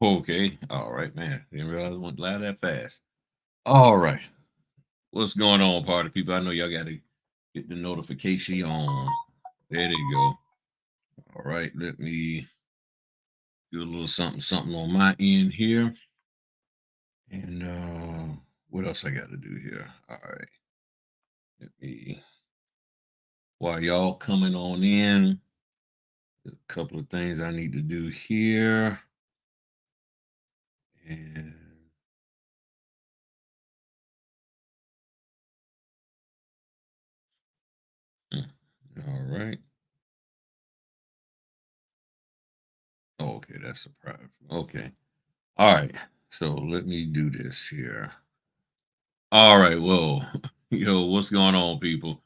Okay. All right, man. Didn't realize it went live that fast. All right. What's going on, party people? I know y'all got to get the notification on. There you go. All right. Let me do a little something, something on my end here. And what else I got to do here? All right. Let me, while y'all coming on in, a couple of things I need to do here. And all right. Oh, okay, that's a private. Okay. All right. So let me do this here. All right. Well, yo, what's going on, people?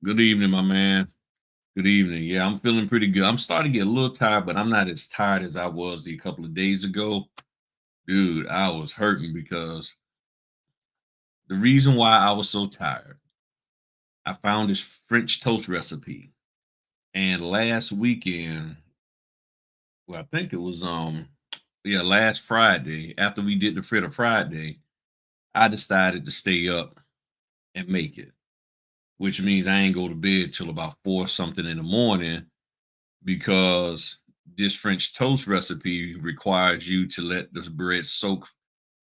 Good evening, my man. Good evening. Yeah, I'm feeling pretty good. I'm starting to get a little tired, but I'm not as tired as I was a couple of days ago. Dude, I was hurting because the reason why I was so tired, I found this French toast recipe. And last weekend, well, I think it was yeah, last Friday, after we did the Fritter Friday, I decided to stay up and make it, which means I ain't go to bed till about 4 something in the morning because this French toast recipe requires you to let the bread soak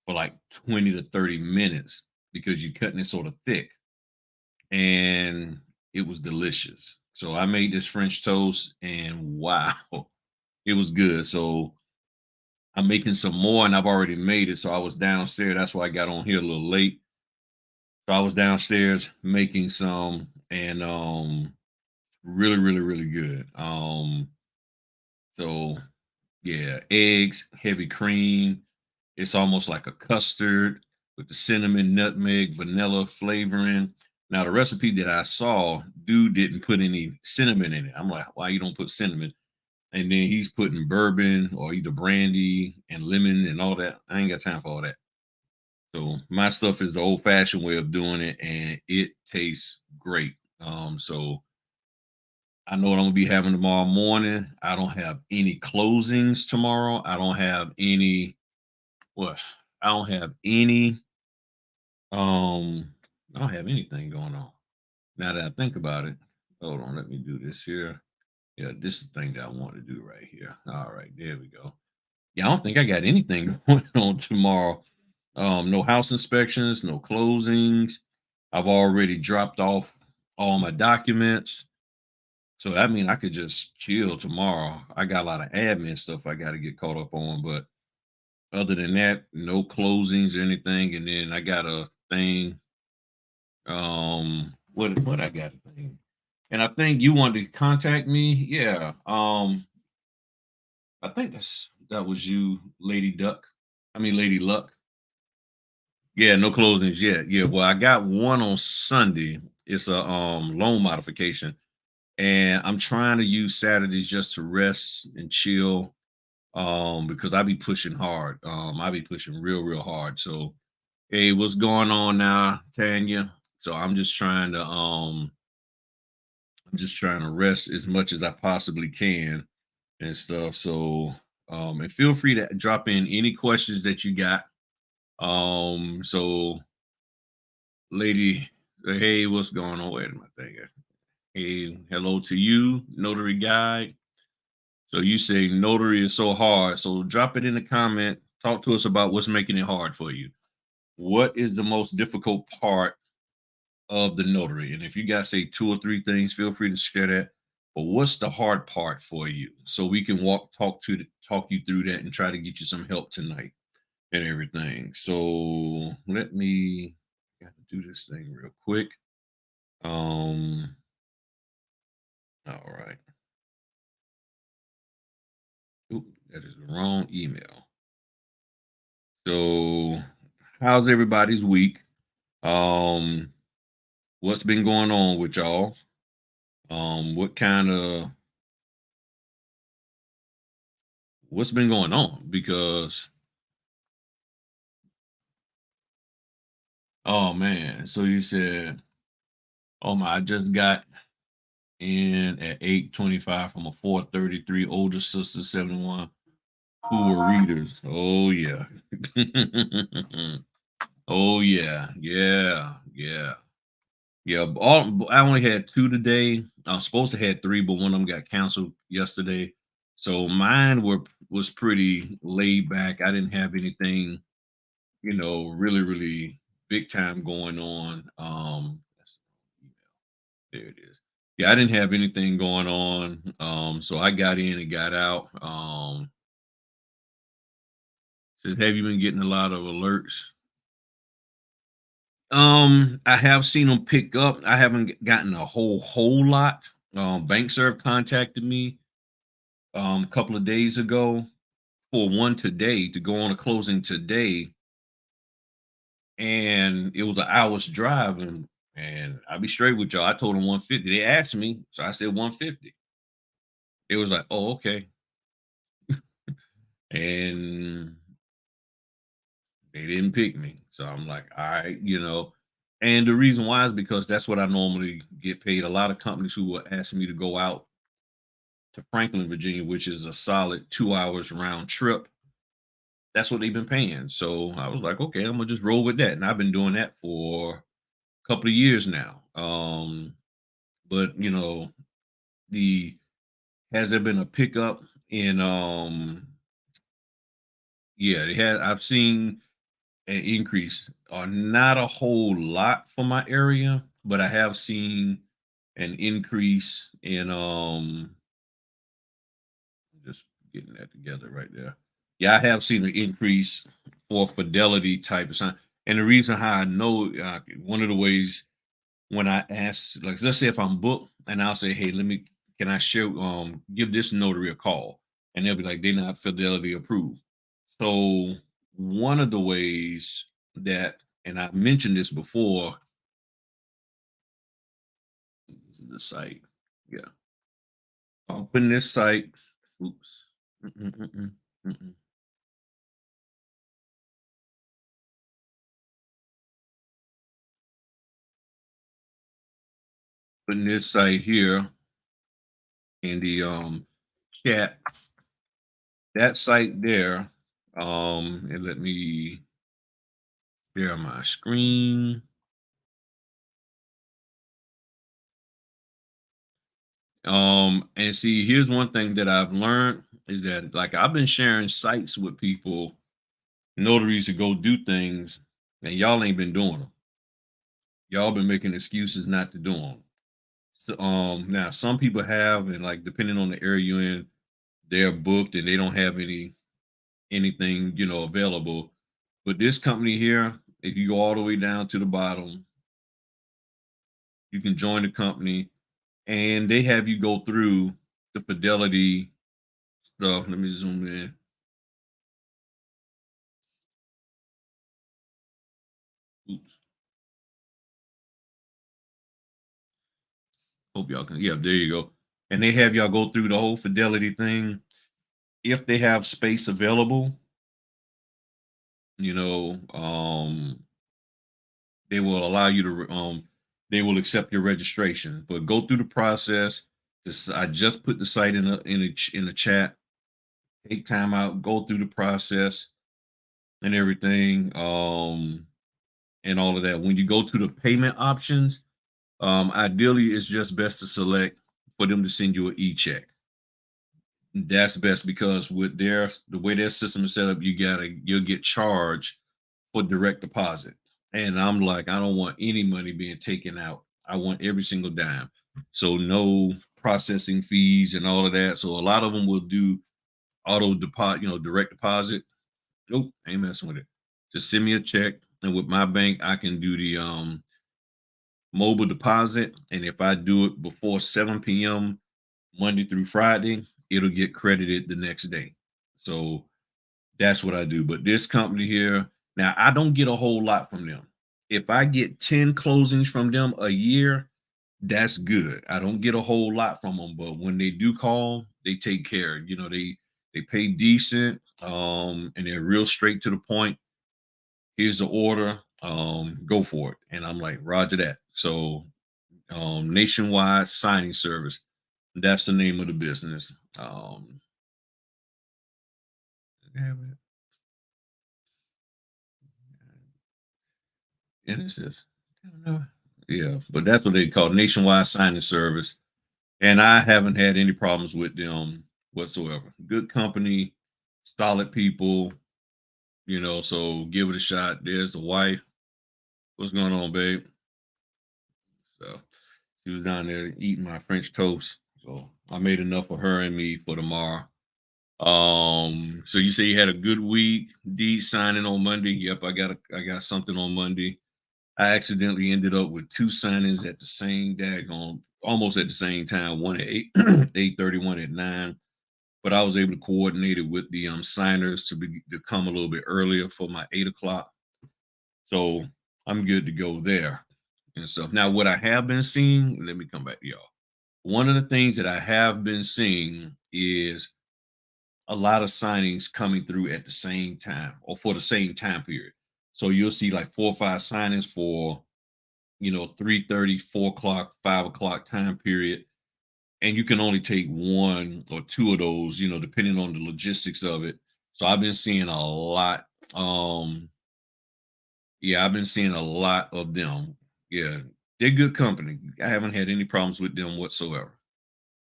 for like 20 to 30 minutes because you're cutting it sort of thick. And it was delicious. So I made this French toast and wow, it was good. So I'm making some more and I've already made it. So I was downstairs. That's why I got on here a little late. So I was downstairs making some and really, really, really good. So yeah, eggs, heavy cream. It's almost like a custard with the cinnamon, nutmeg, vanilla flavoring. Now the recipe that I saw, dude didn't put any cinnamon in it. I'm like, why you don't put cinnamon? And then he's putting bourbon or either brandy and lemon and all that. I ain't got time for all that. So my stuff is the old fashioned way of doing it, and it tastes great. So I know what I'm gonna be having tomorrow morning. I don't have any closings tomorrow. I don't have any what I don't have any um I don't have anything going on. Now that I think about it, hold on, let me do this here. Yeah, this is the thing that I want to do right here. All right, there we go. Yeah, I don't think I got anything going on tomorrow. No house inspections, no closings. I've already dropped off all my documents. So that mean I could just chill tomorrow. I got a lot of admin stuff I got to get caught up on, but other than that, no closings or anything. And then I got a thing. What I got a thing, and I think you wanted to contact me. Yeah. I think that was you, Lady Duck. I mean, Lady Luck. Yeah, no closings yet. Yeah. Well, I got one on Sunday. It's a loan modification, and I'm trying to use Saturdays just to rest and chill because I be pushing hard. I be pushing real hard. So, hey, what's going on now, Tanya? So I'm just trying to rest as much as I possibly can and stuff. So and feel free to drop in any questions that you got. So lady, hey, what's going on? Wait a minute, thinking. Hey, hello to you, notary guy. So you say notary is so hard. So drop it in the comment. Talk to us about what's making it hard for you. What is the most difficult part of the notary? And if you guys say 2 or 3 things, feel free to share that. But what's the hard part for you? So we can talk you through that and try to get you some help tonight and everything. So let me got to do this thing real quick. Um, all right. Oop, that is the wrong email. So how's everybody's week? Um, what's been going on with y'all? What kind of what's been going on? Because oh man, so you said, oh my, I just got in at 8:25 from a 4:33 older sister 71. Poor readers. Oh yeah. Oh yeah. Yeah. Yeah. Yeah. I only had two today. I was supposed to had three, but one of them got canceled yesterday. So mine was pretty laid back. I didn't have anything, really, really big time going on. There it is. Yeah, I didn't have anything going on. So I got in and got out. Says, have you been getting a lot of alerts? I have seen them pick up. I haven't gotten a whole lot. BankServe contacted me a couple of days ago for one today to go on a closing today, and it was an hour's drive. And I'll be straight with y'all. I told them 150. They asked me, so I said 150. It was like, oh, okay. And they didn't pick me. So I'm like, all right. And the reason why is because that's what I normally get paid. A lot of companies who will ask me to go out to Franklin, Virginia, which is a solid 2 hours round trip. That's what they've been paying. So I was like, okay, I'm gonna just roll with that. And I've been doing that for a couple of years now. But the has there been a pickup in yeah, they had I've seen an increase, not a whole lot for my area, but I have seen an increase in just getting that together right there. Yeah, I have seen an increase for Fidelity type of sign. And the reason how I know, one of the ways when I ask, like, let's say if I'm booked and I'll say, hey, can I share, give this notary a call? And they'll be like, they're not Fidelity approved. So one of the ways that, and I've mentioned this before, the site, yeah, open this site. Oops. Mm-mm. Putting this site here in the chat, that site there, and let me share my screen. And see, here's one thing that I've learned is that, like, I've been sharing sites with people, notaries to go do things, and y'all ain't been doing them. Y'all been making excuses not to do them. So, now some people have, and like depending on the area you're in, they're booked and they don't have anything available. But this company here, if you go all the way down to the bottom, you can join the company, and they have you go through the Fidelity stuff. Let me zoom in. Oops. Hope y'all can. Yeah, there you go. And they have y'all go through the whole Fidelity thing. If they have space available, you know, they will allow you to. They will accept your registration, but go through the process. I just put the site in the chat. Take time out, go through the process and everything, and all of that. When you go to the payment options, ideally, it's just best to select for them to send you an e-check. That's best because with the way their system is set up, you'll get charged for direct deposit. And I'm like, I don't want any money being taken out. I want every single dime. So no processing fees and all of that. So a lot of them will do auto deposit, direct deposit. Nope, ain't messing with it. Just send me a check. And with my bank, I can do the mobile deposit. And if I do it before 7 p.m. Monday through Friday, it'll get credited the next day. So that's what I do. But this company here, now I don't get a whole lot from them. If I get 10 closings from them a year, that's good. I don't get a whole lot from them, but when they do call, they take care. They pay decent, and they're real straight to the point. Here's the order, go for it. And I'm like, Roger that. So nationwide signing service. That's the name of the business. Have it. And it's just, I don't know. Yeah, but that's what they call nationwide signing service. And I haven't had any problems with them whatsoever. Good company, solid people, so give it a shot. There's the wife. What's going on, babe? So she was down there eating my French toast. So I made enough for her and me for tomorrow. So you say you had a good week, D signing on Monday. Yep, I got something on Monday. I accidentally ended up with two signings at the same daggone, almost at the same time, one at 8, 8:30, one at 9. But I was able to coordinate it with the signers to come a little bit earlier for my 8 o'clock. So I'm good to go there and stuff. Now, what I have been seeing, let me come back to y'all. One of the things that I have been seeing is a lot of signings coming through at the same time or for the same time period. So you'll see like 4 or 5 signings for 3:30, 4 o'clock, 5 o'clock time period. And you can only take one or two of those, depending on the logistics of it. So I've been seeing a lot. Yeah, I've been seeing a lot of them. Yeah, they're good company. I haven't had any problems with them whatsoever.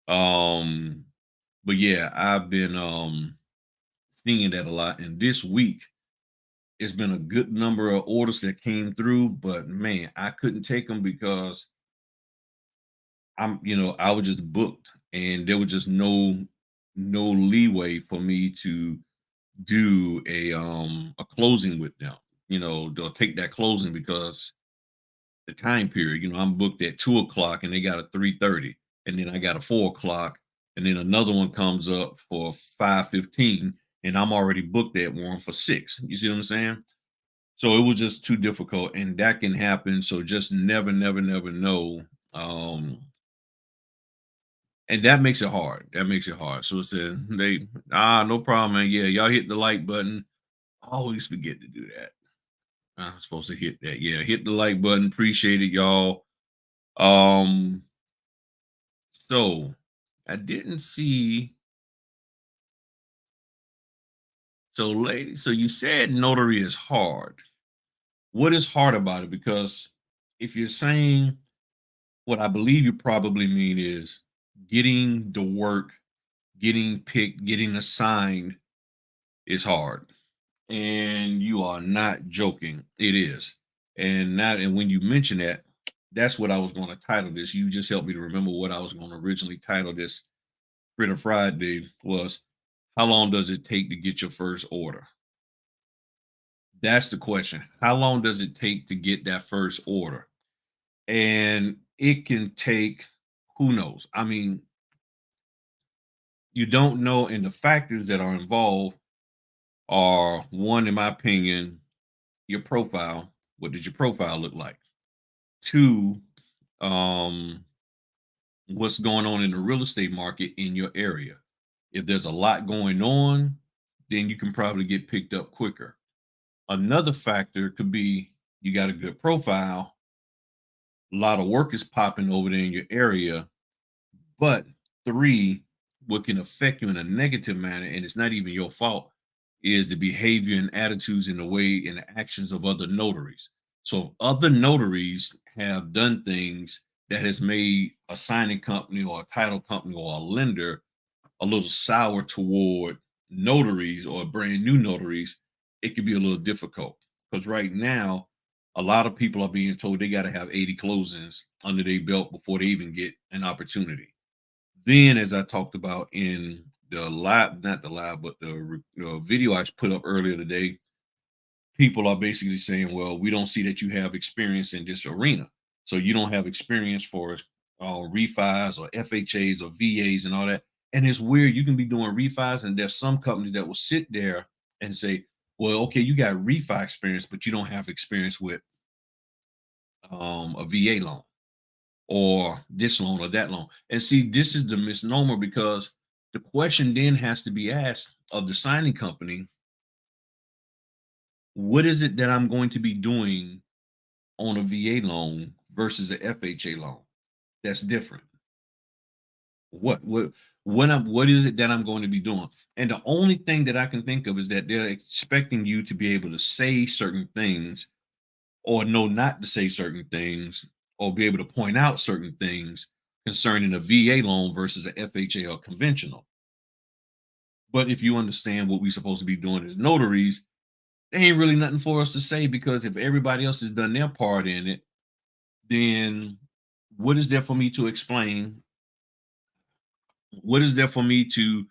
Um, but yeah, I've been seeing that a lot. And this week, it's been a good number of orders that came through, but man, I couldn't take them because I was just booked and there was just no leeway for me to do a closing with them. They'll take that closing because the time period, I'm booked at 2 o'clock and they got a 3:30, and then I got a 4 o'clock, and then another one comes up for 5:15, and I'm already booked at one for 6. You see what I'm saying? So it was just too difficult, and that can happen. So just never, never, never know. Um, and that makes it hard. That makes it hard. So it's no problem, man. Yeah, y'all hit the like button. I always forget to do that. I'm supposed to hit that. Yeah, hit the like button. Appreciate it, y'all. Um, so I didn't see. So, lady, so you said notary is hard. What is hard about it? Because if you're saying what I believe you probably mean is getting the work, getting picked, getting assigned is hard. And you are not joking. It is. And when you mention that, that's what I was going to title this. You just helped me to remember what I was going to originally title this Fritter Friday was how long does it take to get your first order? That's the question. How long does it take to get that first order? And it can take, who knows? I mean, you don't know, and the factors that are involved are one, in my opinion, your profile. What did your profile look like? Two, um, what's going on in the real estate market in your area. If there's a lot going on, then you can probably get picked up quicker. Another factor could be you got a good profile, a lot of work is popping over there in your area. But three, what can affect you in a negative manner, and it's not even your fault, is the behavior and attitudes and the way and the actions of other notaries. So if other notaries have done things that has made a signing company or a title company or a lender a little sour toward notaries or brand new notaries, it can be a little difficult. Because right now, a lot of people are being told they got to have 80 closings under their belt before they even get an opportunity. Then, as I talked about in the live, not the live, but the video I put up earlier today, people are basically saying, well, we don't see that you have experience in this arena. So you don't have experience for refis or FHAs or VAs and all that. And it's weird. You can be doing refis, and there's some companies that will sit there and say, well, okay, you got refi experience, but you don't have experience with a VA loan or this loan or that loan. And see, this is the misnomer because the question then has to be asked of the signing company, what is it that I'm going to be doing on a VA loan versus a FHA loan? That's different. What what is it that I'm going to be doing? And the only thing that I can think of is that they're expecting you to be able to say certain things or know not to say certain things or be able to point out certain things concerning a VA loan versus a FHA or conventional. But if you understand what we're supposed to be doing as notaries, there ain't really nothing for us to say because if everybody else has done their part in it, then what is there for me to explain? What is there for me to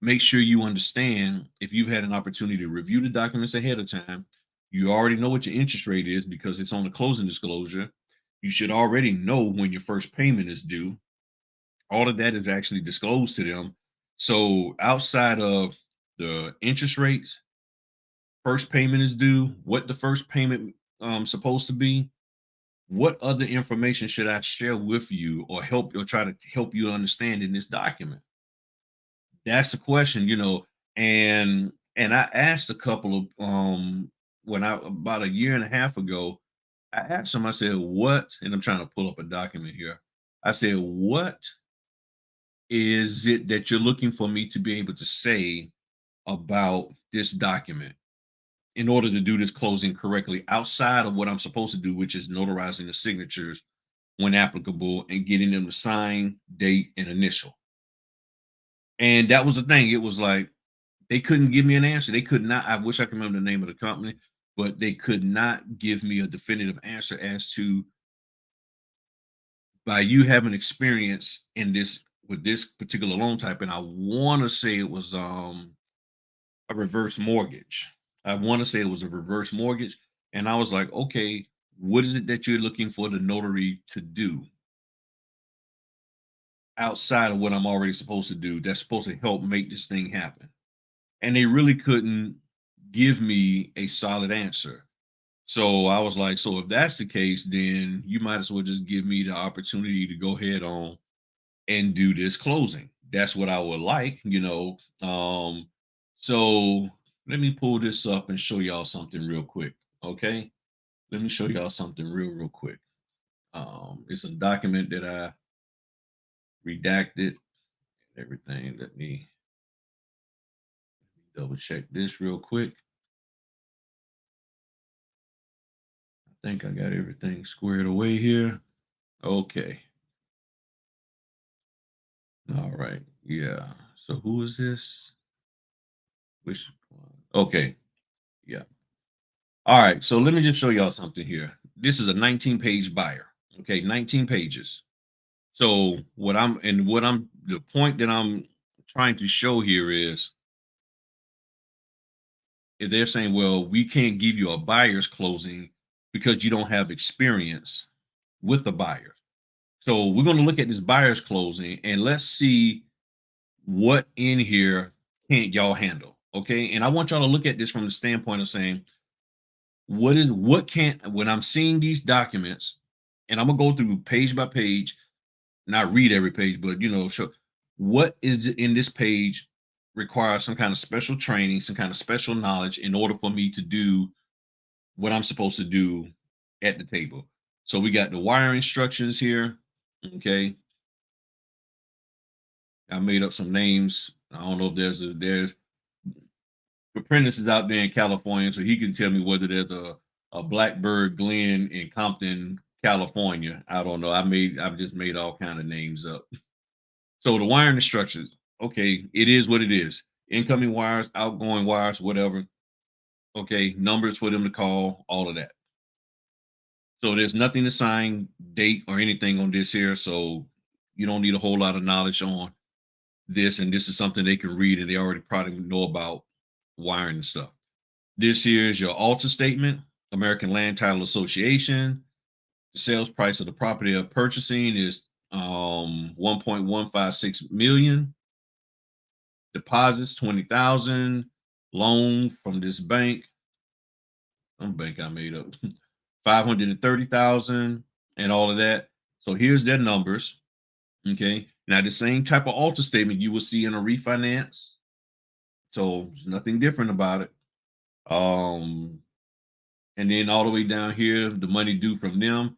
make sure you understand if you've had an opportunity to review the documents ahead of time? You already know what your interest rate is because it's on the closing disclosure. You should already know when your first payment is due. All of that is actually disclosed to them. So outside of the interest rates, first payment is due, what the first payment supposed to be, what other information should I share with you or help or try to help you understand in this document? That's the question, and I asked a couple of when I about a year and a half ago, I asked them, I said, what, and I'm trying to pull up a document here. I said, what is it that you're looking for me to be able to say about this document in order to do this closing correctly outside of what I'm supposed to do, which is notarizing the signatures when applicable and getting them to sign, date, and initial. And that was the thing. It was like they couldn't give me an answer. They could not. I wish I could remember the name of the company, but they could not give me a definitive answer as to by you having experience in this with this particular loan type. And I want to say it was a reverse mortgage. I want to say it was a reverse mortgage. And I was like, okay, what is it that you're looking for the notary to do outside of what I'm already supposed to do that's supposed to help make this thing happen? And they really couldn't give me a solid answer. So I was like, so if that's the case, then you might as well just give me the opportunity to go ahead on and do this closing. That's what I would like. So let me pull this up and show y'all something real quick. Okay. Let me show y'all something real quick. It's a document that I redacted, everything. Let me double check this real quick. I think I got everything squared away here. Okay. All right. Yeah. So who is this? Which one? Okay. Yeah. All right. So let me just show y'all something here. This is a 19-page buyer. Okay, 19 pages. So the point that I'm trying to show here is if they're saying, well, we can't give you a buyer's closing because you don't have experience with the buyer. So we're going to look at this buyer's closing and let's see what in here can't y'all handle. Okay. And I want y'all to look at this from the standpoint of saying, what can't, when I'm seeing these documents, and I'm gonna go through page by page, not read every page, but show what is in this page requires some kind of special training, some kind of special knowledge in order for me to do what I'm supposed to do at the table. So we got the wire instructions here. Okay. I made up some names. I don't know if there's Apprentice is out there in California, so he can tell me whether there's a Blackbird Glen in Compton, California. I don't know. I've just made all kind of names up. So the wiring instructions, okay, it is what it is. Incoming wires, outgoing wires, whatever. Okay, numbers for them to call, all of that. So there's nothing to sign, date, or anything on this here. So you don't need a whole lot of knowledge on this, and this is something they can read and they already probably know about wiring and stuff. This here is your alter statement, American Land Title Association. The sales price of the property of purchasing is 1.156 million. Deposits 20,000. Loan from this bank, some bank I made up, 530,000 and all of that. So here's their numbers. Okay. Now the same type of alter statement you will see in a refinance. So there's nothing different about it. Um, And then all the way down here, the money due from them,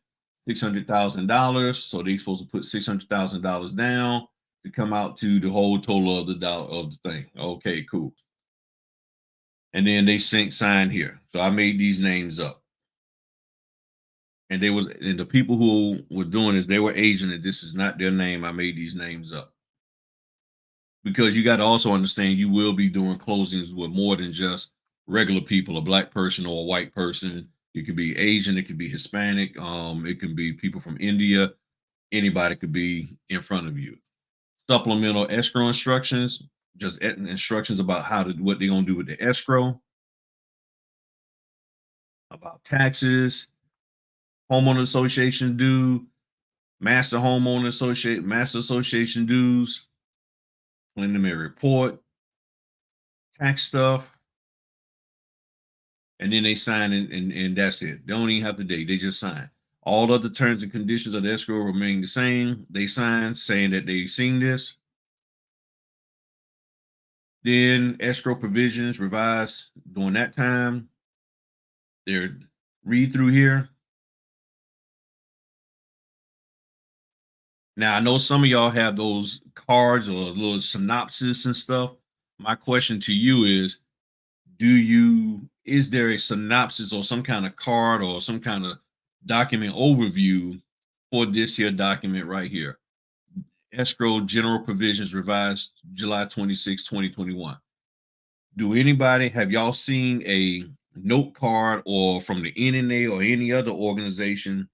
$600,000. So they supposed to put $600,000 down. to come out to the whole total of the dollar of the thing. Okay, cool. And then they sign here. So I made these names up. And the people who were doing this, they were agent that this is not their name. I made these names up. Because you got to also understand you will be doing closings with more than just regular people, a black person or a white person. It could be Asian, it could be Hispanic, it could be people from India, anybody could be in front of you. Supplemental escrow instructions, just instructions about what they're gonna do with the escrow, about taxes, homeowner association due, master association dues, preliminary report, tax stuff, and then they sign and that's it. They don't even have the date, they just sign. All other terms and conditions of the escrow remain the same. They sign saying that they've seen this. Then escrow provisions revised during that time. They're read through here. Now I know some of y'all have those cards or little synopsis and stuff. My question to you is there a synopsis or some kind of card or some kind of document overview for this here document right here? Escrow general provisions revised July 26, 2021. Do anybody have y'all seen a note card or from the NNA or any other organization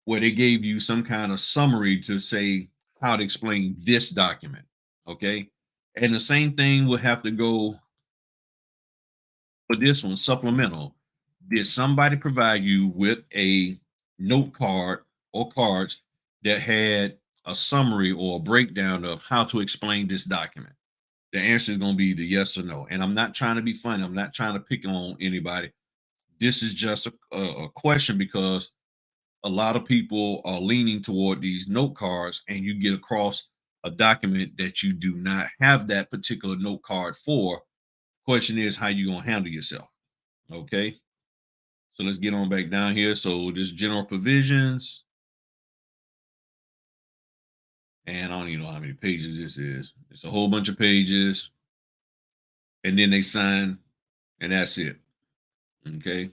where they gave you some kind of summary to say how to explain this document? Okay. And the same thing would have to go for this one, supplemental. Did somebody provide you with a note card or cards that had a summary or a breakdown of how to explain this document? The answer is going to be the yes or no. And I'm not trying to be funny. I'm not trying to pick on anybody. This is just a question because a lot of people are leaning toward these note cards, and you get across a document that you do not have that particular note card for. Question is how you going to handle yourself. Okay. So let's get on back down here. So this general provisions, and I don't even know how many pages this is. It's a whole bunch of pages, and then they sign, and that's it. Okay.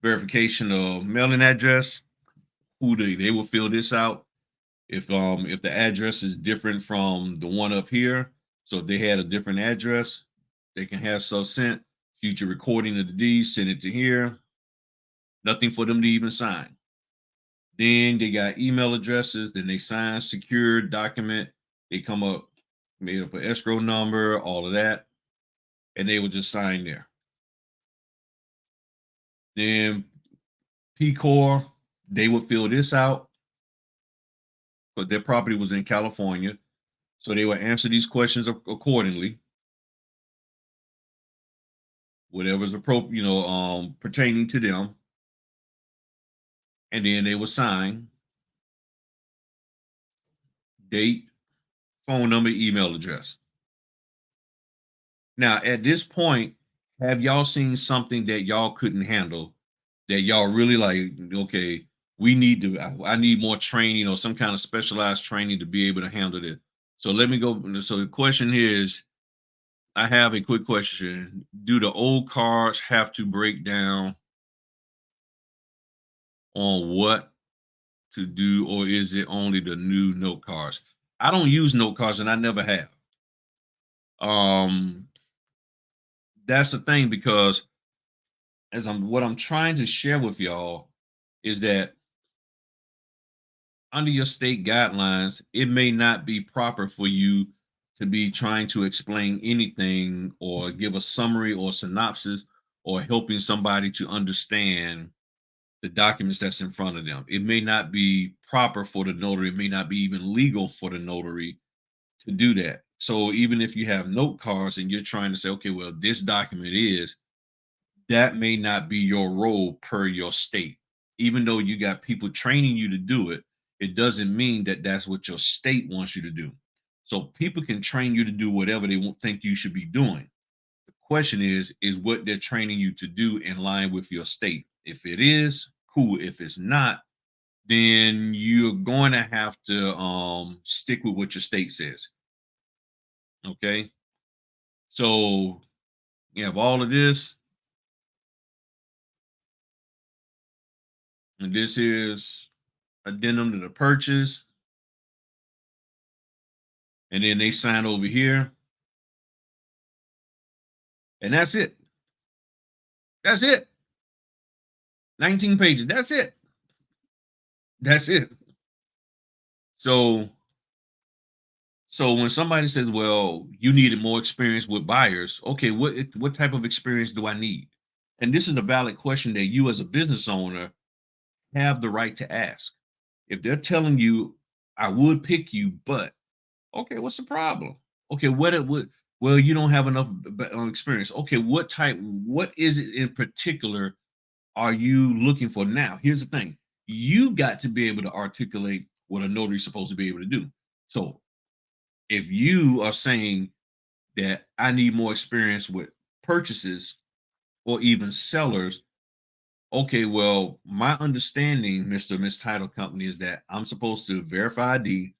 Verification of mailing address. They will fill this out. If the address is different from the one up here, so if they had a different address, they can have stuff sent. Future recording of the deed, send it to here. Nothing for them to even sign. Then they got email addresses. Then they sign secured document. They come up, made up an escrow number, all of that, and they will just sign there. Then P Core, they would fill this out, but their property was in California, so they would answer these questions accordingly. Whatever's appropriate, pertaining to them, and then they would sign date, phone number, email address. Now, at this point, have y'all seen something that y'all couldn't handle that y'all really like? Okay, I need more training or some kind of specialized training to be able to handle this. So let me go. So the question here is, I have a quick question. Do the old cards have to break down on what to do, or is it only the new note cards? I don't use note cards and I never have. Um, that's the thing because what I'm trying to share with y'all is that under your state guidelines, it may not be proper for you to be trying to explain anything or give a summary or synopsis or helping somebody to understand the documents that's in front of them. It may not be proper for the notary, it may not be even legal for the notary to do that. So even if you have note cards and you're trying to say, okay, well, this document is, that may not be your role per your state. Even though you got people training you to do it, it doesn't mean that that's what your state wants you to do. So people can train you to do whatever they think you should be doing. The question is what they're training you to do in line with your state? If it is, cool. If it's not, then you're going to have to stick with what your state says. Okay. So you have all of this, and this is addendum to the purchase, and then they sign over here, and that's it. That's it. 19 pages. That's it. That's it. So when somebody says, "Well, you needed more experience with buyers," okay, what type of experience do I need? And this is a valid question that you, as a business owner, have the right to ask. If they're telling you, "I would pick you, but," okay, what's the problem? Okay, what it would. Well, you don't have enough experience. Okay, what type? What is it in particular are you looking for? Now, here's the thing: you got to be able to articulate what a notary is supposed to be able to do. So, if you are saying that I need more experience with purchases or even sellers, okay, well, my understanding, Mr. Miss Title Company, is that I'm supposed to verify ID,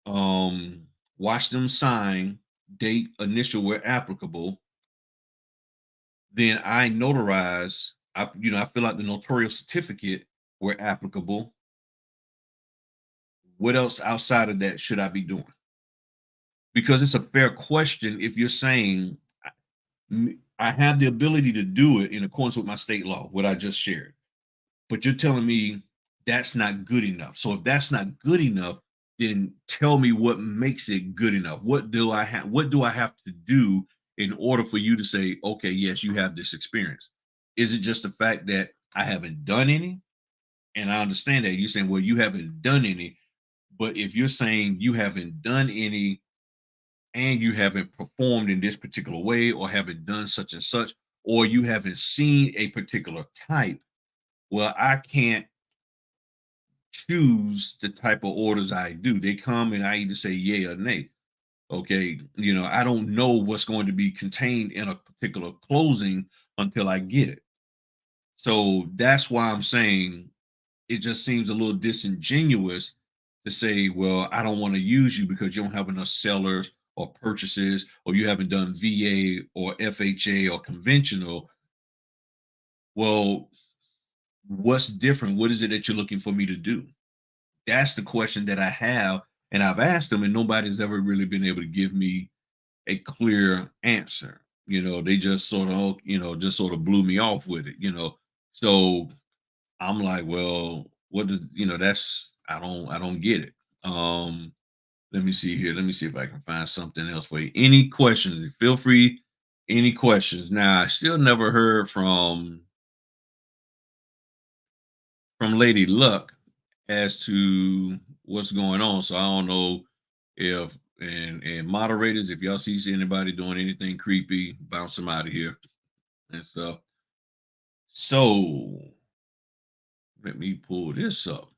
um, watch them sign, date, initial where applicable. Then I notarize, I fill out the notarial certificate where applicable. What else outside of that should I be doing? Because it's a fair question if you're saying I have the ability to do it in accordance with my state law, what I just shared. But you're telling me that's not good enough. So if that's not good enough, then tell me what makes it good enough. What do I have to do in order for you to say, okay, yes, you have this experience? Is it just the fact that I haven't done any? And I understand that you're saying, well, you haven't done any. But if you're saying you haven't done any and you haven't performed in this particular way or haven't done such and such, or you haven't seen a particular type, well, I can't choose the type of orders I do. They come and I either say yay or nay. Okay. I don't know what's going to be contained in a particular closing until I get it. So that's why I'm saying it just seems a little disingenuous to say, well, I don't want to use you because you don't have enough sellers or purchases, or you haven't done VA or FHA or conventional. Well, what's different? What is it that you're looking for me to do? That's the question that I have. And I've asked them, and nobody's ever really been able to give me a clear answer. They just sort of blew me off with it. So I'm like, well, what does that's I don't get it. Let me see here. Let me see if I can find something else for you. Any questions? Feel free. Any questions? Now, I still never heard from Lady Luck as to what's going on. So I don't know if and moderators, if y'all see anybody doing anything creepy, bounce them out of here. And so let me pull this up.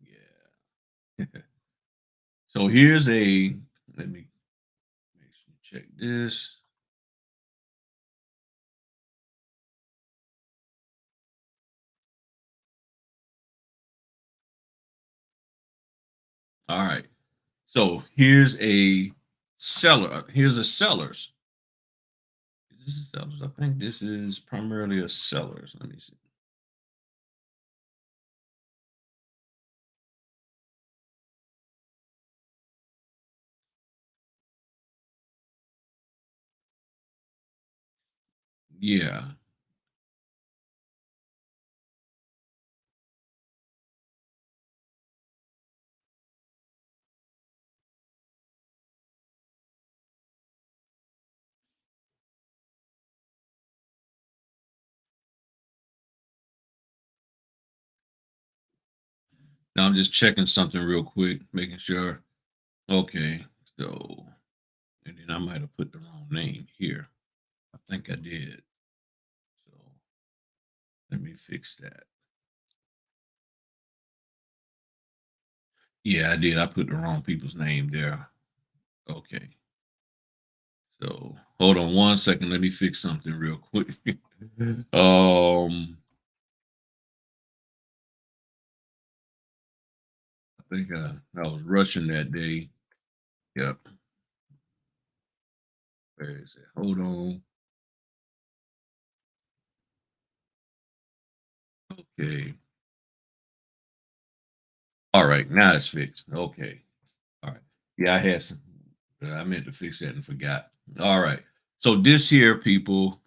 Yeah. So here's a let me check this. All right. So here's a seller. Here's a seller's. Is this a seller's? I think this is primarily a seller's. Let me see. Yeah. Now I'm just checking something real quick, making sure. Okay. So, and then I might have put the wrong name here. I think I did. So let me fix that. Yeah, I did. I put the wrong people's name there. Okay. So hold on one second. Let me fix something real quick. um think I was rushing that day. Yep. Where is it? Hold on. Okay. All right. Now it's fixed. Okay. All right. Yeah, I had some. I meant to fix that and forgot. All right. So this here, people,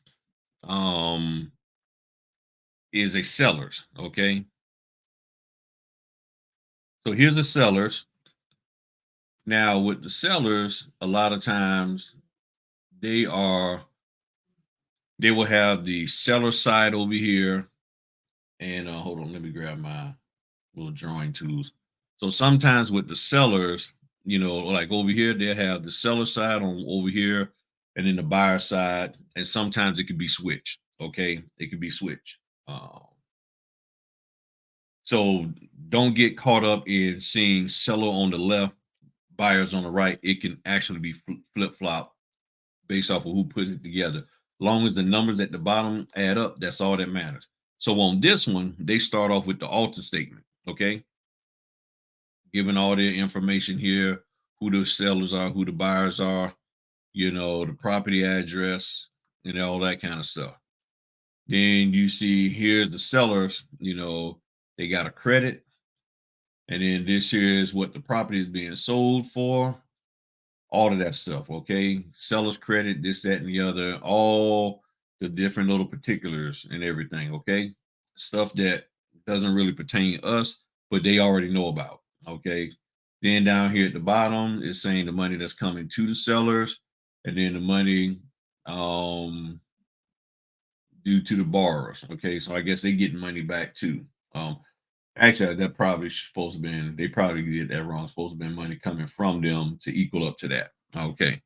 um, is a sellers. Okay. So here's the sellers. Now with the sellers, a lot of times they are they will have the seller side over here. And hold on, let me grab my little drawing tools. So sometimes with the sellers, like over here, they have the seller side on over here, and then the buyer side, and sometimes it could be switched. Okay, it could be switched. So don't get caught up in seeing seller on the left, buyers on the right. It can actually be flip flop based off of who puts it together. Long as the numbers at the bottom add up, that's all that matters. So on this one, they start off with the alter statement. Okay, giving all their information here, who the sellers are, who the buyers are, the property address, and all that kind of stuff. Then you see here's the sellers, they got a credit, and then this here is what the property is being sold for, all of that stuff. Okay, seller's credit, this, that, and the other, all the different little particulars and everything. Okay, stuff that doesn't really pertain to us, but they already know about. Okay, then down here at the bottom is saying the money that's coming to the sellers, and then the money due to the borrowers. Okay, so I guess they get money back too. Um, Actually, that probably supposed to been they probably did that wrong. Supposed to been money coming from them to equal up to that. Okay,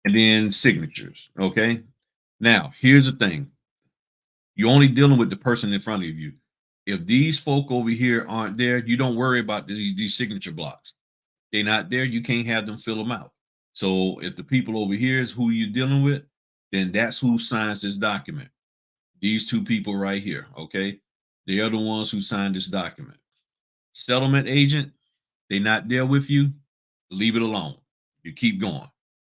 and then signatures. Okay, now here's the thing: you're only dealing with the person in front of you. If these folk over here aren't there, you don't worry about these signature blocks. They're not there. You can't have them fill them out. So if the people over here is who you're dealing with, then that's who signs this document. These two people right here. Okay, they are the ones who signed this document. Settlement agent, they not there with you, leave it alone. You keep going.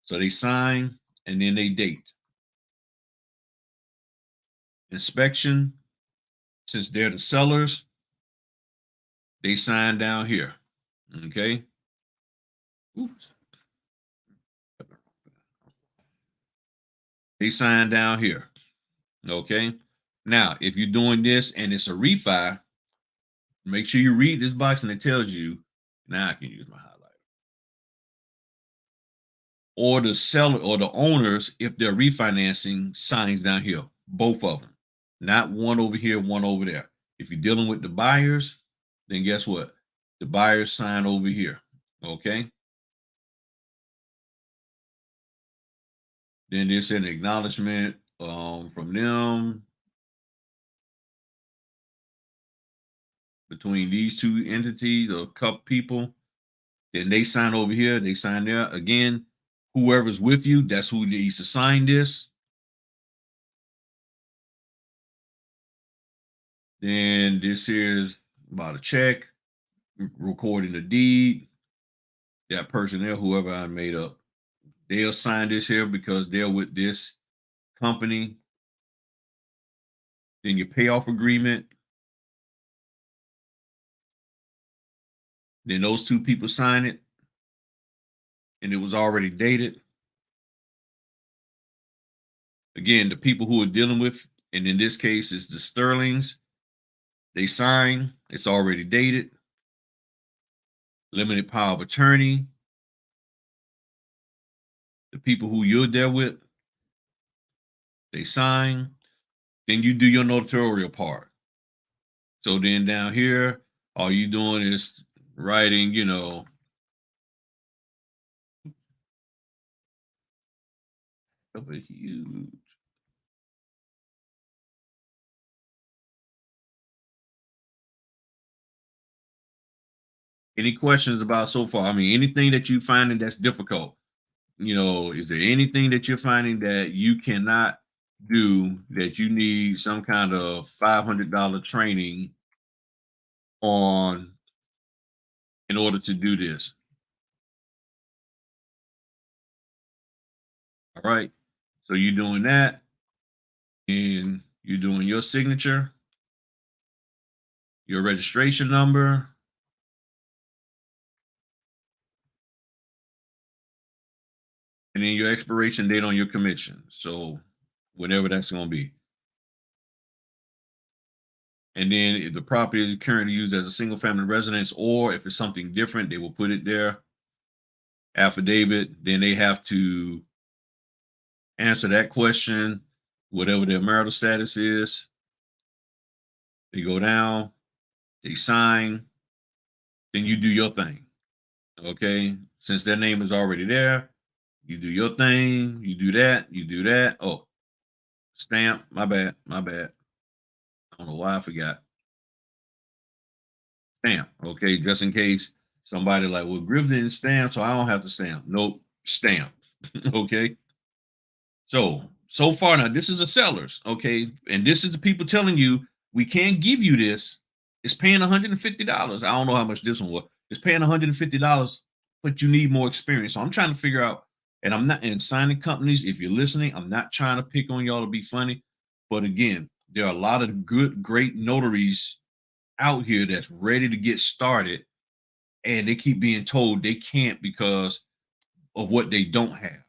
So they sign and then they date. Inspection, since they're the sellers, they sign down here. Okay. Oops. They sign down here. Okay. Now, if you're doing this and it's a refi, make sure you read this box and it tells you. Now I can use my highlighter. Or the seller or the owners, if they're refinancing, signs down here. Both of them. Not one over here, one over there. If you're dealing with the buyers, then guess what? The buyers sign over here. Okay. Then there's an acknowledgement from them between these two entities or couple people. Then they sign over here. They sign there. Again, whoever's with you, that's who needs to sign this. Then this here's about a check, recording the deed. That person there, whoever I made up, they'll sign this here because they're with this company. Then your payoff agreement. Then those two people sign it, and it was already dated. Again, the people who are dealing with, and in this case, is the Sterlings. They sign. It's already dated. Limited power of attorney. The people who you're there with, they sign. Then you do your notarial part. So then down here, all you doing is writing, of a huge. Any questions about so far? I mean, anything that you finding that's difficult? Is there anything that you're finding that you cannot do that you need some kind of $500 training on in order to do this. All right. So you're doing that, and you're doing your signature, your registration number, and then your expiration date on your commission. So whenever that's going to be. And then if the property is currently used as a single family residence, or if it's something different, they will put it there. Affidavit, then they have to answer that question, whatever their marital status is. They go down, they sign, then you do your thing. Okay. Since their name is already there, you do your thing, you do that, you do that. Oh, stamp. My bad. My bad. I don't know why I forgot. Stamp. Okay. Just in case somebody like, well, Griff didn't stamp, so I don't have to stamp. Nope. Stamp. Okay. So far now, this is a seller's, okay, and this is the people telling you we can't give you this. It's paying $150. I don't know how much this one was. It's paying $150, but you need more experience. So I'm trying to figure out, and I'm not in signing companies. If you're listening, I'm not trying to pick on y'all to be funny, but again, there are a lot of good, great notaries out here that's ready to get started, and they keep being told they can't because of what they don't have.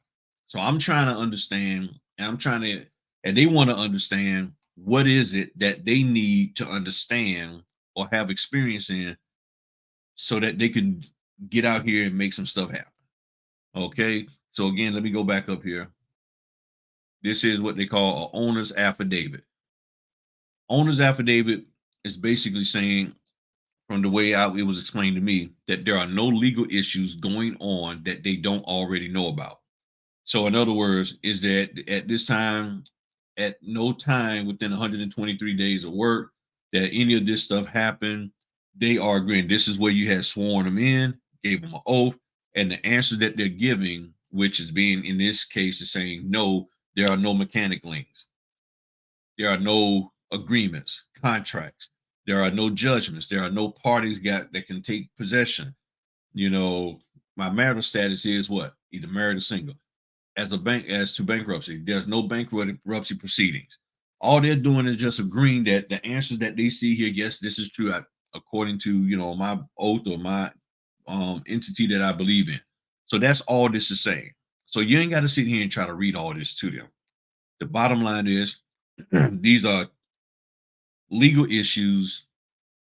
So I'm trying to understand, and and they want to understand what is it that they need to understand or have experience in so that they can get out here and make some stuff happen. Okay. So again, let me go back up here. This is what they call a owner's affidavit. Owner's affidavit is basically saying, from the way out it was explained to me, that there are no legal issues going on that they don't already know about. So in other words, is that at this time, at no time within 123 days of work that any of this stuff happened, they are agreeing. This is where you had sworn them in, gave them an oath, and the answer that they're giving, which is being in this case, is saying no, there are no mechanic links, there are no agreements, contracts, there are no judgments, there are no parties got that can take possession. You know, my marital status is what? Either married or single. As to bankruptcy, there's no bankruptcy proceedings. All they're doing is just agreeing that the answers that they see here, yes, this is true, according to my oath or my entity that I believe in. So that's all this is saying. So you ain't got to sit here and try to read all this to them. The bottom line is these are legal issues,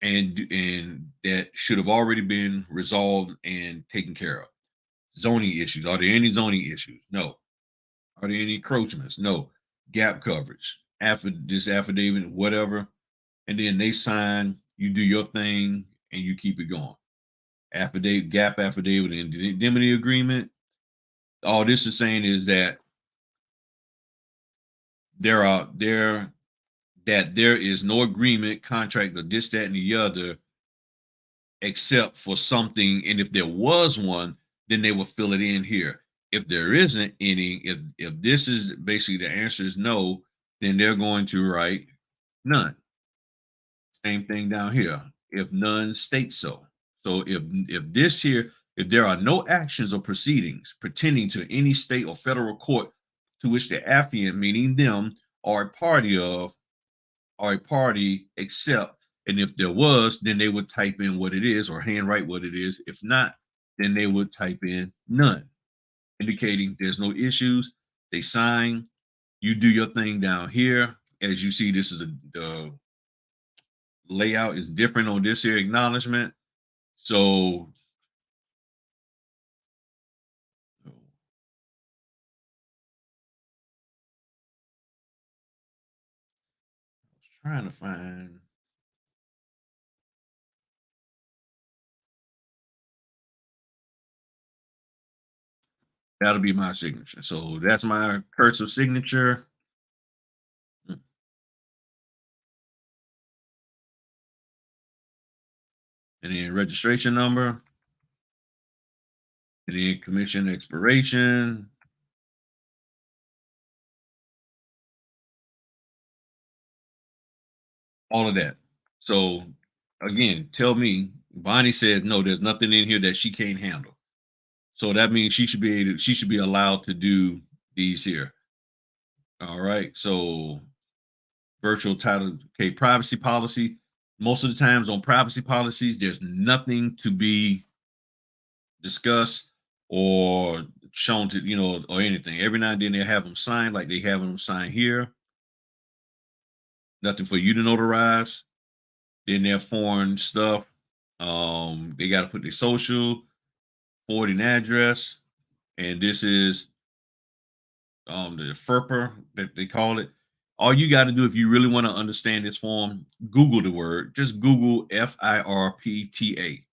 and that should have already been resolved and taken care of. Zoning issues. Are there any zoning issues? No. Are there any encroachments? No. Gap coverage. After this affidavit, whatever. And then they sign, you do your thing, and you keep it going. Affidavit, gap affidavit, and indemnity agreement. All this is saying is that there are there that there is no agreement, contract, or this, that, and the other, except for something. And if there was one, then they will fill it in here. If there isn't any, if this is basically the answer is no, then they're going to write none. Same thing down here. If none state so. So if this here, if there are no actions or proceedings pertaining to any state or federal court to which the affiant, meaning them, are a party of, or a party except, and if there was, then they would type in what it is or handwrite what it is. If not, then they would type in none, indicating there's no issues. They sign. You do your thing down here. As you see, this is the layout is different on this here acknowledgement. So I was trying to find, that'll be my signature. So that's my cursive signature. And then registration number, and then commission expiration, all of that. So Again, tell me. Bonnie said no. There's nothing in here that she can't handle. So that means she should be allowed to do these here. All right. So virtual title, okay, privacy policy. Most of the times on privacy policies, there's nothing to be discussed or shown to, or anything. Every now and then they have them sign like they have them sign here. Nothing for you to notarize. Then their foreign stuff. They got to put their social, forwarding address, and this is the FERPA that they call it. All you got to do if you really want to understand this form, Google the word. Just Google FIRPTA.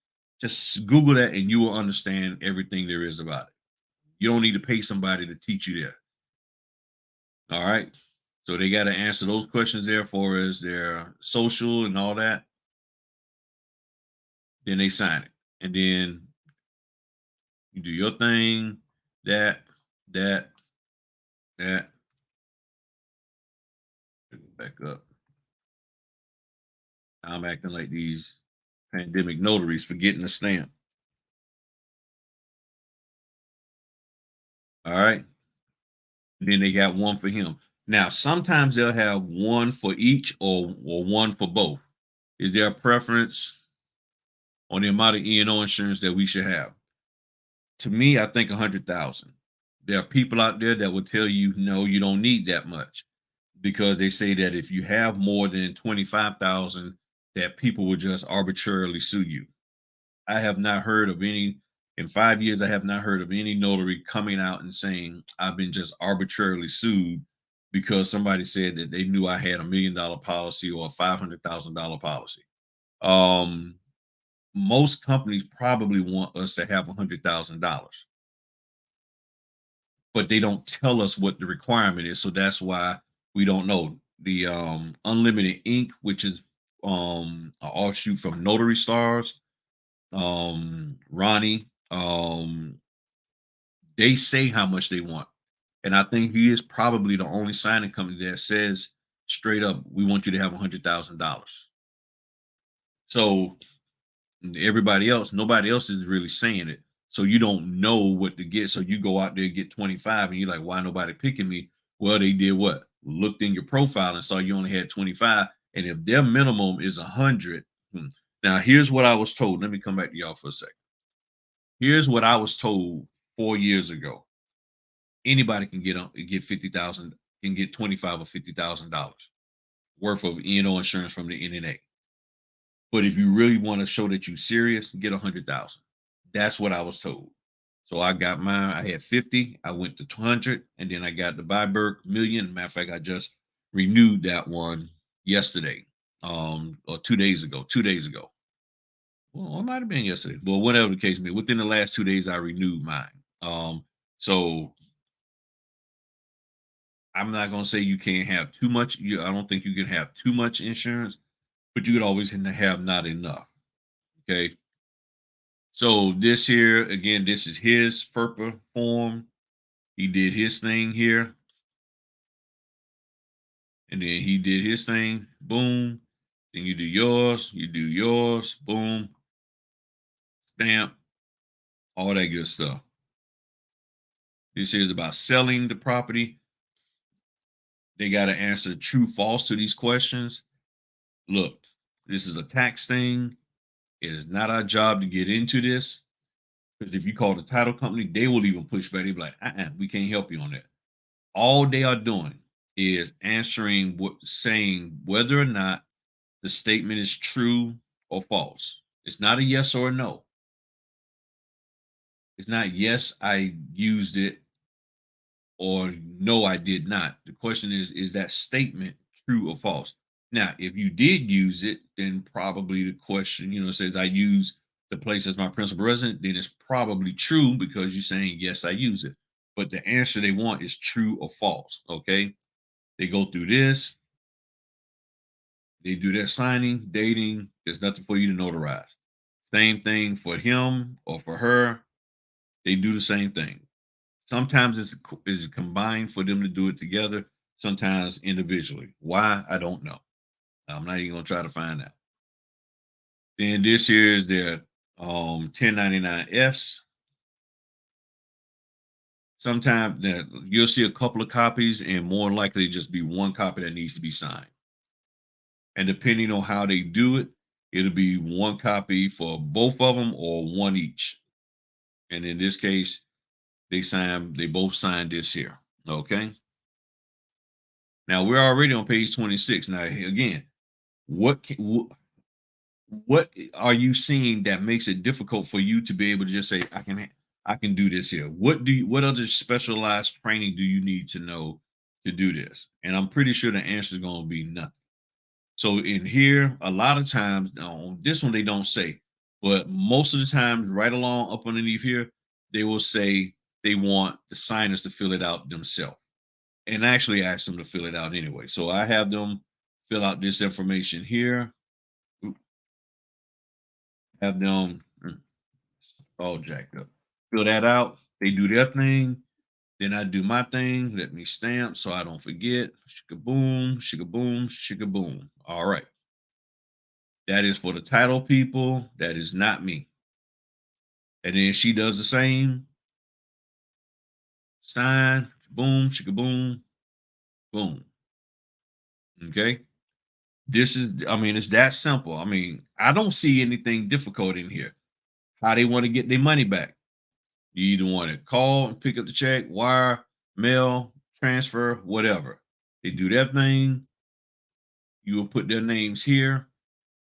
Just Google that, and you will understand everything there is about it. You don't need to pay somebody to teach you that. All right. So they got to answer those questions there for as their social and all that. Then they sign it, and then you do your thing. That, that, that. Back up. I'm acting like these pandemic notaries forgetting the stamp. All right. And then they got one for him. Now, sometimes they'll have one for each or one for both. Is there a preference on the amount of E&O insurance that we should have? To me, I think 100,000. There are people out there that will tell you, no, you don't need that much because they say that if you have more than 25,000, that people will just arbitrarily sue you. I have not heard of any in 5 years. I have not heard of any notary coming out and saying I've been just arbitrarily sued because somebody said that they knew I had $1 million policy or a $500,000 policy. Um, Most companies probably want us to have $100,000, but they don't tell us what the requirement is. So that's why we don't know. The Unlimited Ink, which is an offshoot from Notary Stars, Ronnie, they say how much they want. And I think he is probably the only signing company that says straight up, we want you to have $100,000. So everybody else, nobody else is really saying it. So you don't know what to get. So you go out there and get 25 and you're like, why nobody picking me? Well, they did what? Looked in your profile and saw you only had 25. And if their minimum is 100, now here's what I was told. Let me come back to y'all for a second. Here's what I was told 4 years ago. Anybody can get 50,000, can get 25 or $50,000 worth of E&O insurance from the NNA. But if you really want to show that you're serious, get 100,000. That's what I was told. So I got mine. I had 50. I went to 200, and then I got the Byberg million. Matter of fact, I just renewed that one yesterday, or 2 days ago. 2 days ago. Well, it might have been yesterday, but whatever the case may be. Within the last 2 days, I renewed mine. So I'm not gonna say you can't have too much. I don't think you can have too much insurance, but you could always have not enough. Okay. So this here again, this is his FERPA form. He did his thing here, and then he did his thing. Boom. Then you do yours. You do yours. Boom. Stamp. All that good stuff. This here is about selling the property. They got to answer true, false to these questions. Look, this is a tax thing. It is not our job to get into this because if you call the title company, they will even push back. They'll be like, we can't help you on that. All they are doing is answering saying whether or not the statement is true or false. It's not a yes or a no. It's not yes, I used it, or no, I did not. The question is that statement true or false? Now, if you did use it, then probably the question, says I use the place as my principal resident, then it's probably true because you're saying, yes, I use it. But the answer they want is true or false. Okay. They go through this, they do their signing, dating. There's nothing for you to notarize. Same thing for him or for her. They do the same thing. Sometimes it's combined for them to do it together, sometimes individually. Why? I don't know. I'm not even going to try to find out. Then this here is their 1099s. Sometimes that you'll see a couple of copies, and more likely just be one copy that needs to be signed. And depending on how they do it, it'll be one copy for both of them or one each. And in this case, they both signed this here. Okay. Now we're already on page 26. Now again, what are you seeing that makes it difficult for you to be able to just say I can do this here? What other specialized training do you need to know to do this? And I'm pretty sure the answer is going to be nothing. So in here, a lot of times on this one they don't say, but most of the time, right along up underneath here, they will say they want the signers to fill it out themselves, and actually ask them to fill it out anyway. So I have them fill out this information here. Oop, have them all jacked up. Fill that out. They do their thing. Then I do my thing. Let me stamp so I don't forget. Shika boom, shika boom, shika boom. All right. That is for the title people. That is not me. And then she does the same. Sign, boom, shika boom, boom. Okay. This is, I mean, it's that simple. I mean, I don't see anything difficult in here. How they want to get their money back. You either want to call and pick up the check, wire, mail, transfer, whatever. They do that thing. You will put their names here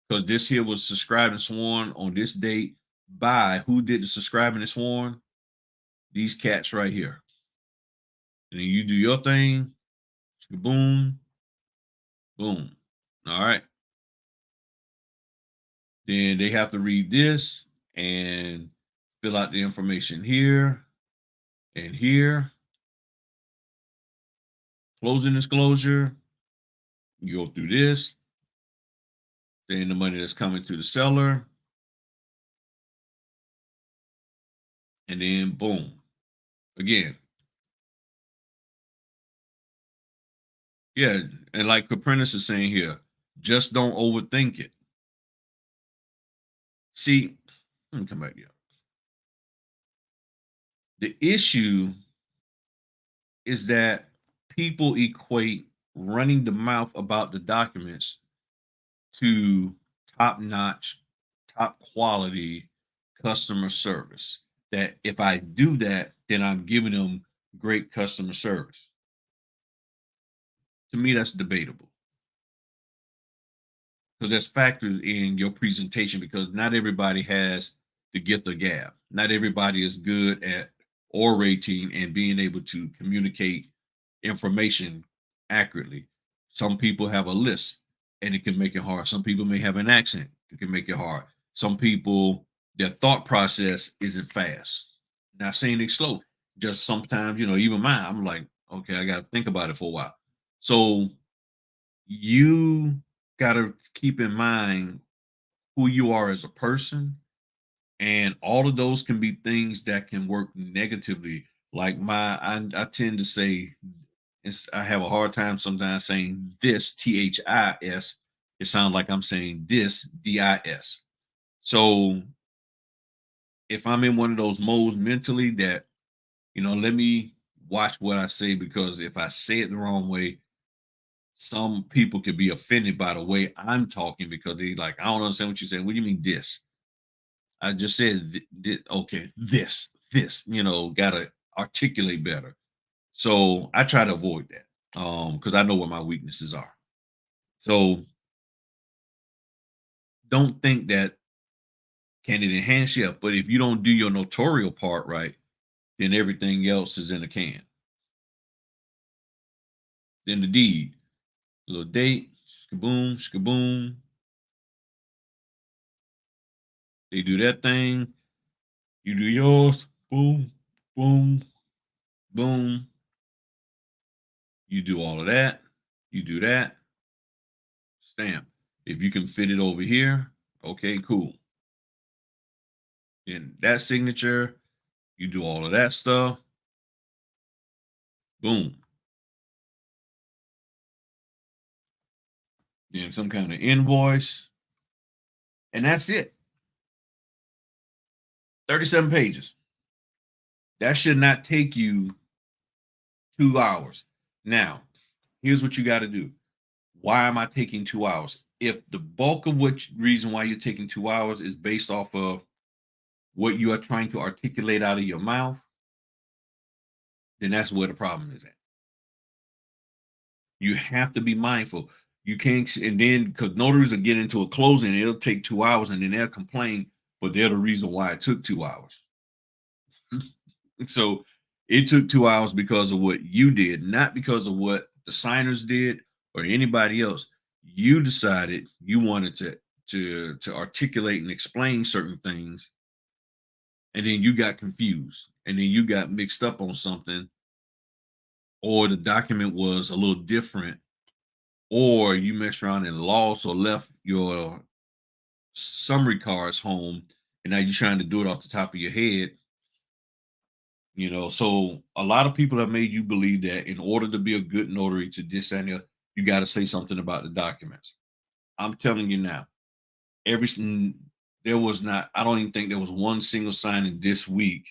because this here was subscribed and sworn on this date by who did the subscribing and sworn? These cats right here. And then you do your thing. Boom, boom. All right. Then they have to read this and fill out the information here and here. Closing disclosure. You go through this, saying the money that's coming to the seller, and then boom. Again, yeah, and like Caprentice is saying here, just don't overthink it. See, let me come back here. The issue is that people equate running the mouth about the documents to top notch, top quality customer service. That if I do that, then I'm giving them great customer service. To me, that's debatable because that's factored in your presentation because not everybody has the gift of gab. Not everybody is good at orating and being able to communicate information accurately. Some people have a lisp and it can make it hard. Some people may have an accent, it can make it hard. Some people, their thought process isn't fast. Not saying it's slow, just sometimes, even mine, I'm like, okay, I got to think about it for a while. So you got to keep in mind who you are as a person, and all of those can be things that can work negatively. Like I tend to say, I have a hard time sometimes saying this THIS. It sounds like I'm saying this DIS. So if I'm in one of those modes mentally that, let me watch what I say, because if I say it the wrong way, some people could be offended by the way I'm talking because they like, I don't understand what you're saying. What do you mean this? I just said, okay, this, gotta articulate better. So I try to avoid that because I know what my weaknesses are. So don't think that can it enhance you, but if you don't do your notarial part right, then everything else is in a can. Then the deed, little date, skaboom, skaboom. They do that thing. You do yours. Boom, boom, boom. You do all of that. You do that. Stamp. If you can fit it over here, okay, cool. Then that signature, you do all of that stuff. Boom. Then some kind of invoice. And that's it. 37 pages. That should not take you 2 hours. Now, here's what you got to do. Why am I taking 2 hours? If the bulk of what reason why you're taking 2 hours is based off of what you are trying to articulate out of your mouth, then that's where the problem is at. You have to be mindful. You can't, and then because notaries will get into a closing, it'll take 2 hours and then they'll complain, but they're the reason why it took 2 hours. So it took 2 hours because of what you did, not because of what the signers did or anybody else. You decided you wanted to articulate and explain certain things, and then you got confused, and then you got mixed up on something, or the document was a little different, or you messed around and lost or left your summary cards home, and now you're trying to do it off the top of your head. So a lot of people have made you believe that in order to be a good notary to this and that, you got to say something about the documents. I'm telling you now, every there was not, I don't even think there was one single signing this week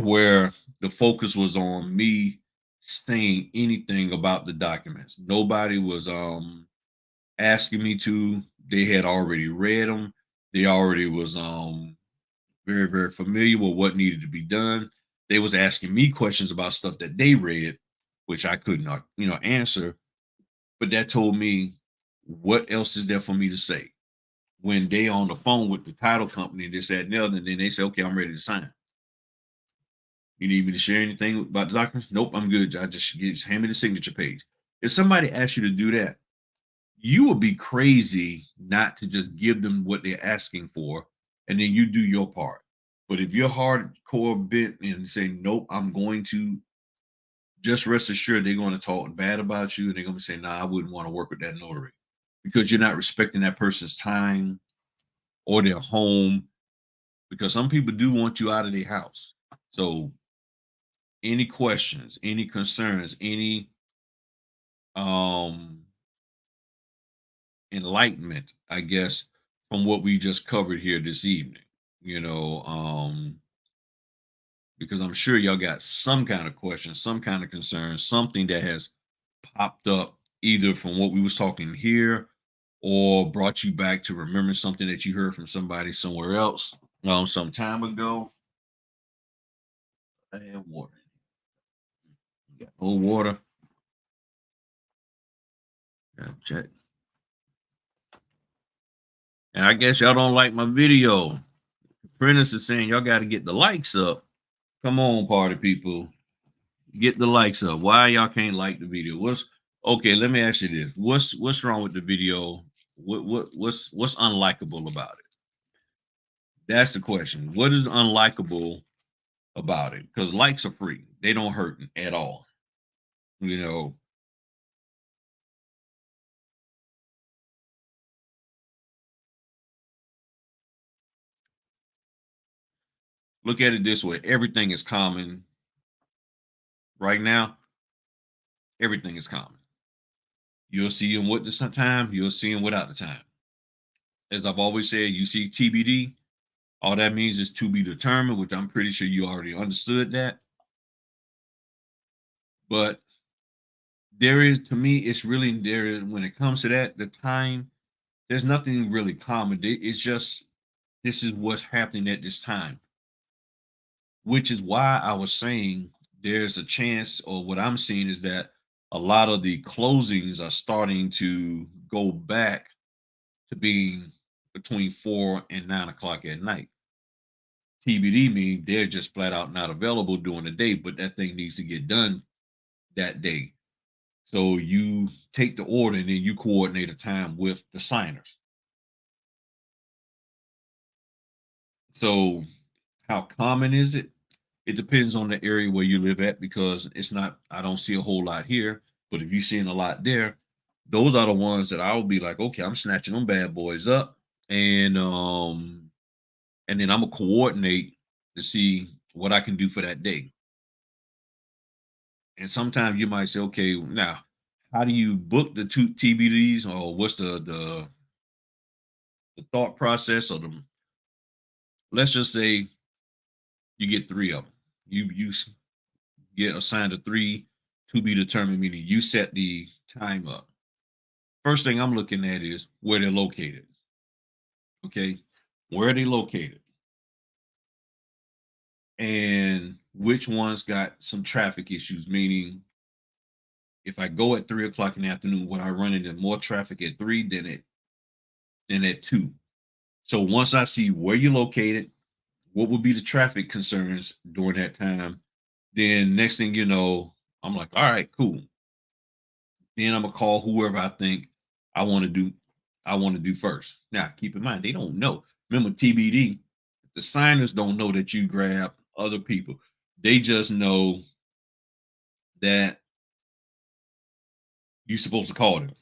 where the focus was on me saying anything about the documents. Nobody was asking me to. They had already read them. They already was very, very familiar with what needed to be done. They was asking me questions about stuff that they read, which I could not, answer. But that told me, what else is there for me to say? When they on the phone with the title company, they said no, and then they say, okay, I'm ready to sign. You need me to share anything about the documents? Nope, I'm good. I just hand me the signature page. If somebody asks you to do that, you would be crazy not to just give them what they're asking for, and then you do your part. But if you're hardcore bent and say, nope, I'm going to, just rest assured they're going to talk bad about you, and they're going to say, nah, I wouldn't want to work with that notary because you're not respecting that person's time or their home, because some people do want you out of their house. So any questions, any concerns, any um enlightenment, I guess, from what we just covered here this evening, you know, um, because I'm sure y'all got some kind of question, some kind of concern, something that has popped up either from what we was talking here or brought you back to remember something that you heard from somebody somewhere else some time ago. I have water. Got old water. Gotta check. And I guess y'all don't like my video. Prentice is saying y'all got to get the likes up. Come on, party people. Get the likes up. Why y'all can't like the video? What's okay? Let me ask you this: what's wrong with the video? What's unlikable about it? That's the question. What is unlikable about it? Because likes are free; they don't hurt at all. You know, look at it this way: everything is common right now. Everything is common. You'll see them with the time. You'll see them without the time. As I've always said, you see TBD. All that means is to be determined, which I'm pretty sure you already understood that. But there is, to me, it's really there when it comes to that, the time, there's nothing really common. It's just this is what's happening at this time, which is why I was saying there's a chance, or what I'm seeing is that a lot of the closings are starting to go back to being between 4 and 9 o'clock at night. TBD mean they're just flat out not available during the day, but that thing needs to get done that day. So you take the order and then you coordinate a time with the signers. So how common is it? It depends on the area where you live at, because it's not, I don't see a whole lot here, but if you're seeing a lot there, those are the ones that I'll be like, okay, I'm snatching them bad boys up, and then I'm gonna coordinate to see what I can do for that day. And sometimes you might say, okay, now how do you book the two TBDs, or what's the the thought process or the let's just say you get three of them. You get assigned a three to be determined, meaning you set the time up. First thing I'm looking at is where they're located. Okay. Where are they located? And which ones got some traffic issues, meaning if I go at 3 o'clock in the afternoon, would I run into more traffic at three than at two? So once I see where you're located, what would be the traffic concerns during that time, then next thing you know, I'm like, all right, cool. Then I'm gonna call whoever I think I want to do I want to do first. Now, keep in mind, they don't know. Remember, TBD, the signers don't know that you grab other people. They just know that you're supposed to call them.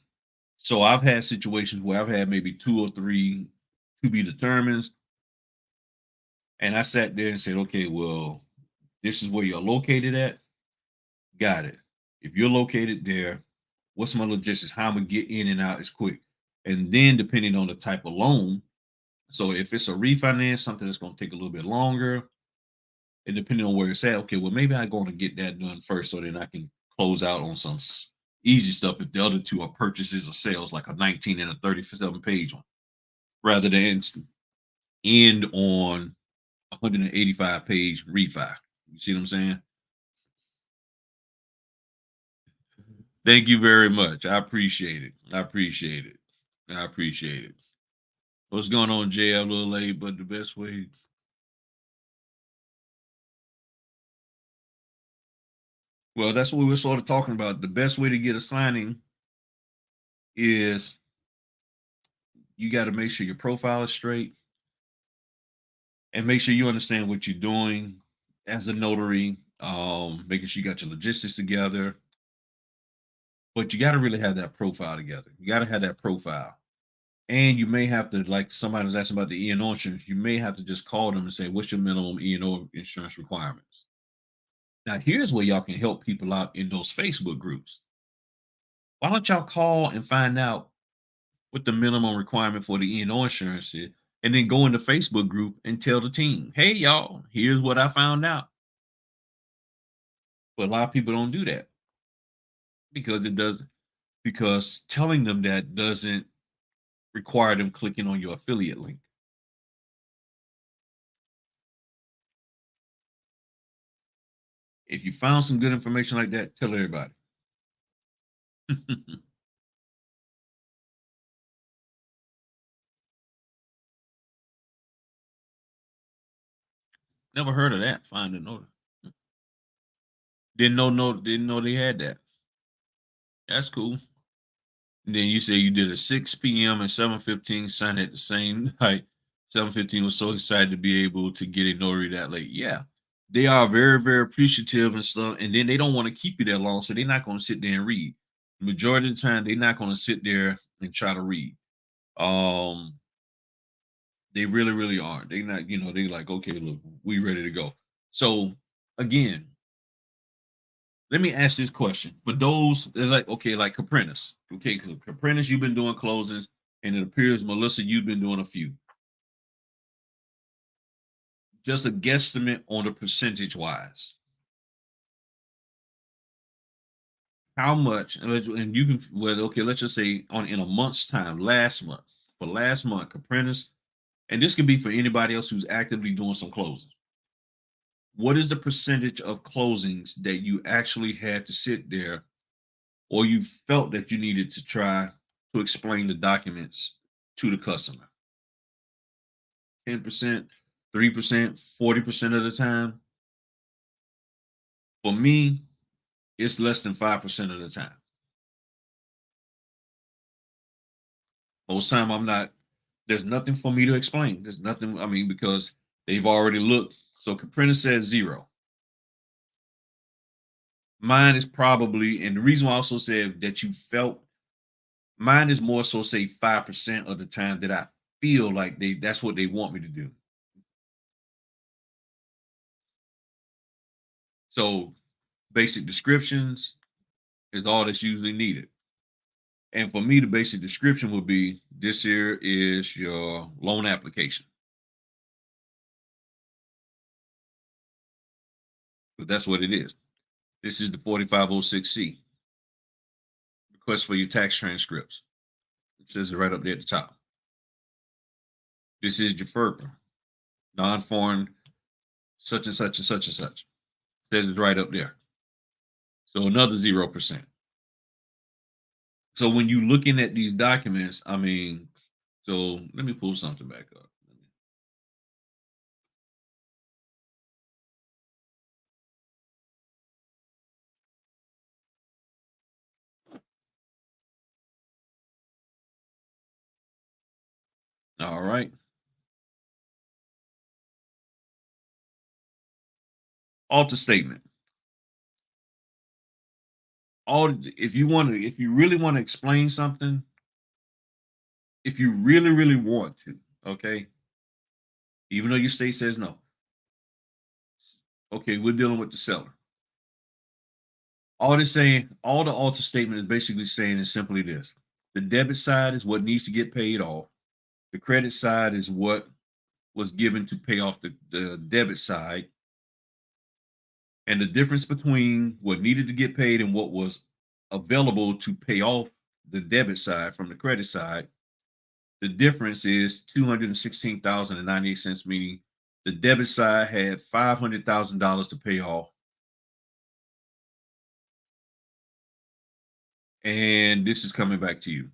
So I've had situations where I've had maybe two or three to be determined, and I sat there and said, okay, well, this is where you're located at. Got it. If you're located there, what's my logistics? How I'm gonna get in and out is quick. And then depending on the type of loan, so if it's a refinance, something that's gonna take a little bit longer, and depending on where it's at, okay, well maybe I'm gonna get that done first, so then I can close out on some easy stuff. If the other two are purchases or sales, like a 19 and a 37 page one, rather than end on 185-page refi. You see what I'm saying? Thank you very much. I appreciate it. I appreciate it. I appreciate it. What's going on, Jay? I'm a little late, but the best way. Well, that's what we were sort of talking about. The best way to get a signing is you got to make sure your profile is straight and make sure you understand what you're doing as a notary. Making sure you got your logistics together, but you got to really have that profile together. You got to have that profile. And you may have to, like somebody was asking about the E&O insurance, you may have to just call them and say, what's your minimum E&O insurance requirements? Now, here's where y'all can help people out in those Facebook groups. Why don't y'all call and find out what the minimum requirement for the E&O insurance is, and then go in the Facebook group and tell the team, hey, y'all, here's what I found out. But a lot of people don't do that because it does because telling them that doesn't require them clicking on your affiliate link. If you found some good information like that, tell everybody. Never heard of that. Find a note. Didn't know they had that. That's cool. And then you say you did a 6 p.m. and 7:15 sign at the same night. 7:15 was so excited to be able to get a notary that late. Yeah. They are very, very appreciative and stuff. And then they don't want to keep you that long. So they're not going to sit there and read. The majority of the time, they're not going to sit there and try to read. Um, they really, really aren't. They not, they like, okay, look, we ready to go. So again, let me ask this question. For those they're like, okay, like Caprinas. Okay, because Caprinas, you've been doing closings, and it appears Melissa, you've been doing a few. Just a guesstimate on the percentage wise. How much, and you can well, okay, let's just say on in a month's time, last month, for last month, Caprinas, and this can be for anybody else who's actively doing some closings. What is the percentage of closings that you actually had to sit there or you felt that you needed to try to explain the documents to the customer? 10%, 3%, 40% of the time? For me, it's less than 5% of the time. Most time I'm not, there's nothing for me to explain. There's nothing, I mean, because they've already looked. So Caprina says zero. Mine is probably, and the reason why I also said that you felt mine is more so say 5% of the time that I feel like that's what they want me to do. So basic descriptions is all that's usually needed. And for me, the basic description would be this here is your loan application. But that's what it is. This is the 4506C, request for your tax transcripts. It says it right up there at the top. This is your FERPA, non-foreign such and such and such and such. It says it right up there. So another 0%. So when you're looking at these documents, I mean, so let me pull something back up. All right. Alter statement. If you really want to explain something, if you really, really want to, okay, even though your state says no, okay, we're dealing with the seller. All the alter statement is basically saying is simply this: the debit side is what needs to get paid off, the credit side is what was given to pay off the debit side, and the difference between what needed to get paid and what was available to pay off the debit side from the credit side. The difference is $216,098, meaning the debit side had $500,000 to pay off, and this is coming back to you.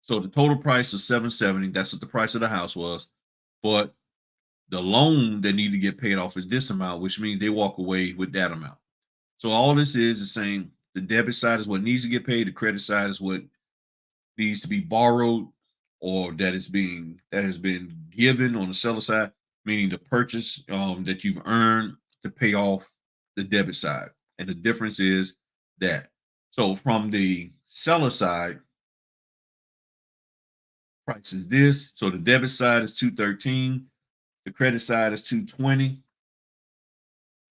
So the total price is 770. That's what the price of the house was, but the loan that need to get paid off is this amount, which means they walk away with that amount. So all this is saying the debit side is what needs to get paid, the credit side is what needs to be borrowed or that has been given on the seller side, meaning the purchase that you've earned to pay off the debit side. And the difference is that. So from the seller side, price is this. So the debit side is 213, the credit side is 220.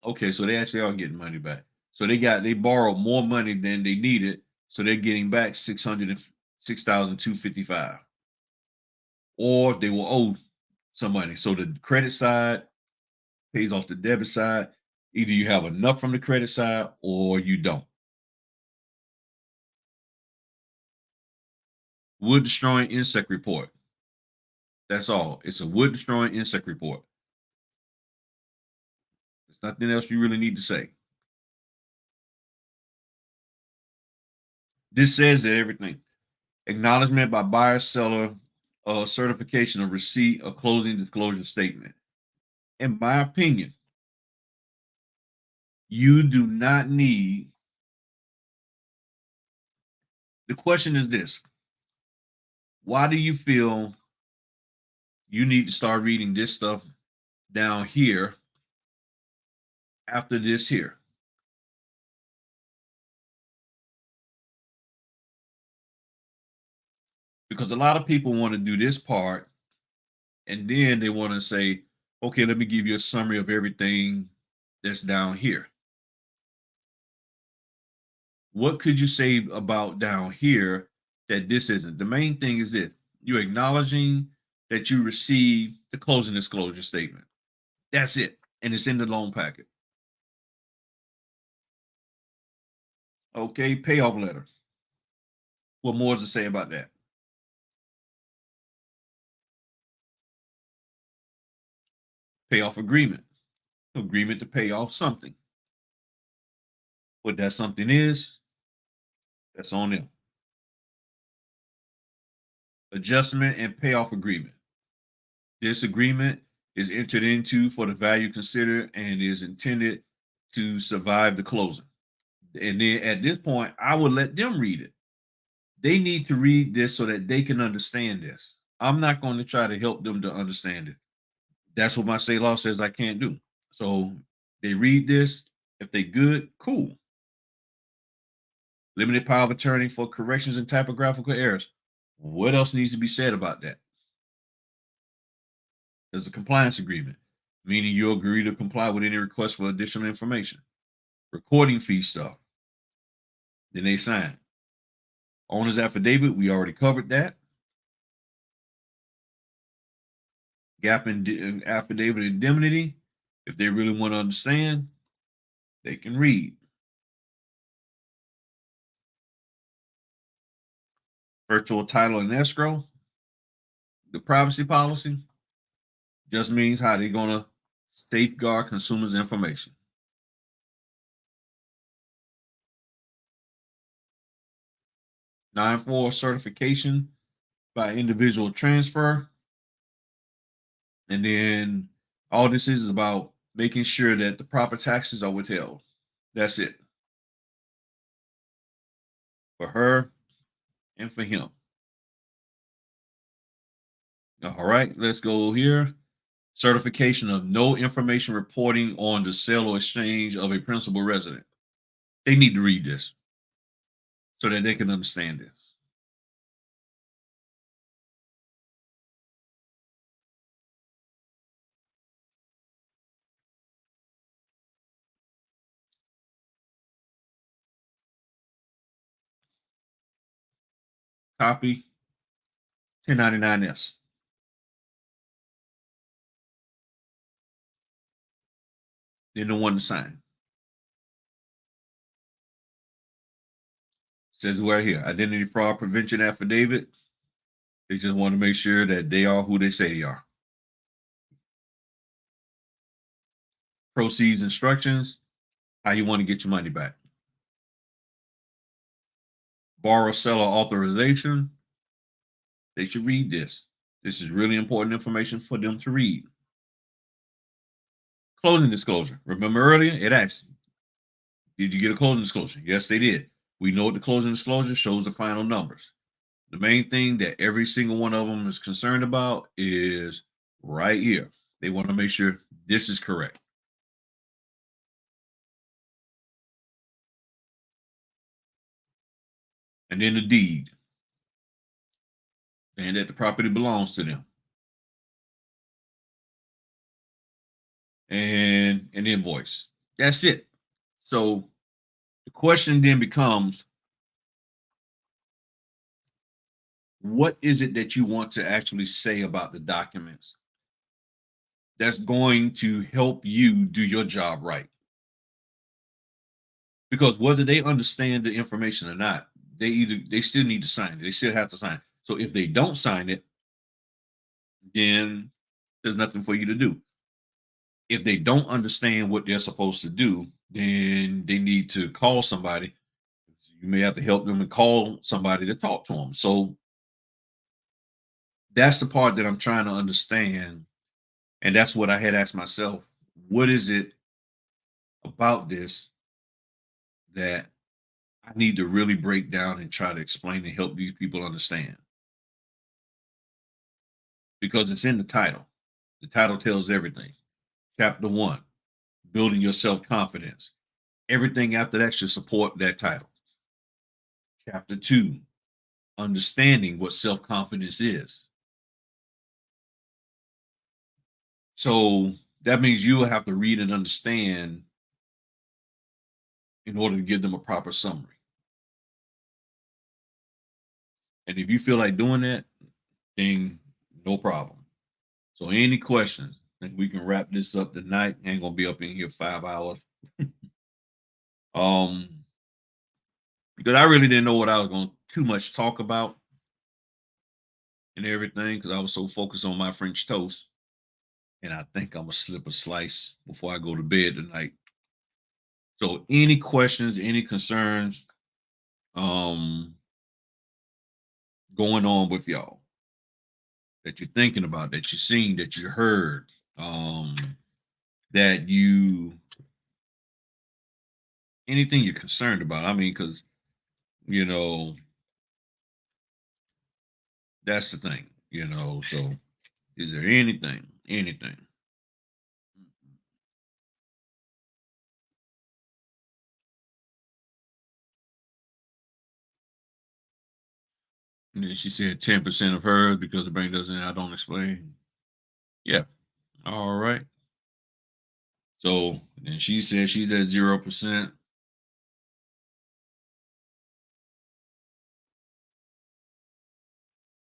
Okay, so they actually are getting money back. So they borrowed more money than they needed, so they're getting back 606,255. Or they will owe some money. So the credit side pays off the debit side. Either you have enough from the credit side or you don't. Wood destroying insect report. That's all. It's a wood destroying insect report. There's nothing else you really need to say. This says that everything. Acknowledgement by buyer, seller, certification of receipt, a closing disclosure statement. In my opinion, you do not need. The question is this: why do you feel you need to start reading this stuff down here after this here? Because a lot of people want to do this part and then they want to say, okay, let me give you a summary of everything that's down here. What could you say about down here that this isn't? The main thing is this: you're acknowledging that you received the closing disclosure statement. That's it. And it's in the loan packet. Okay, payoff letter. What more is to say about that? Payoff agreement. Agreement to pay off something. What that something is, that's on them. Adjustment and payoff agreement. This agreement is entered into for the value considered and is intended to survive the closing. And then at this point, I would let them read it. They need to read this so that they can understand this. I'm not going to try to help them to understand it. That's what my state law says I can't do. So they read this. If they good, cool. Limited power of attorney for corrections and typographical errors. What else needs to be said about that? There's a compliance agreement, meaning you agree to comply with any request for additional information. Recording fee stuff. Then they sign. Owner's affidavit, we already covered that. Gap in affidavit indemnity, if they really want to understand, they can read. Virtual title and escrow, the privacy policy just means how they're going to safeguard consumers' information. Nine-four certification by individual transfer. And then all this is about making sure that the proper taxes are withheld. That's it. For her and for him. All right, let's go here. Certification of no information reporting on the sale or exchange of a principal resident. They need to read this so that they can understand this. Copy 1099S. Then the one to sign. Says right here, identity fraud prevention affidavit. They just want to make sure that they are who they say they are. Proceeds instructions, how you want to get your money back. Borrower seller authorization. They should read this. This is really important information for them to read. Closing disclosure. Remember earlier, it asked, did you get a closing disclosure? Yes, they did. We know what the closing disclosure shows the final numbers. The main thing that every single one of them is concerned about is right here. They want to make sure this is correct. And then the deed, and that the property belongs to them. And an invoice. That's it. So the question then becomes, what is it that you want to actually say about the documents that's going to help you do your job right? Because whether they understand the information or not, they still need to sign it. They still have to sign it. So if they don't sign it, then there's nothing for you to do. If they don't understand what they're supposed to do, then they need to call somebody. You may have to help them and call somebody to talk to them. So that's the part that I'm trying to understand. And that's what I had asked myself. What is it about this that I need to really break down and try to explain and help these people understand? Because it's in the title. The title tells everything. Chapter 1, building your self-confidence. Everything after that should support that title. Chapter 2, understanding what self-confidence is. So that means you will have to read and understand in order to give them a proper summary. And if you feel like doing that, then no problem. So any questions? I think we can wrap this up tonight. Ain't gonna be up in here 5 hours. um, because I really didn't know what I was going to too much talk about and everything because I was so focused on my French toast. And I think I'm gonna slip a slice before I go to bed tonight. So any questions, any concerns um going on with y'all that you're thinking about, that you've seen, that you heard, that you anything you're concerned about. I mean, because you know, that's the thing, So is there anything? Anything? And then she said 10% of hers because the bank doesn't, I don't explain. Yeah. All right. So and she said she's at 0%.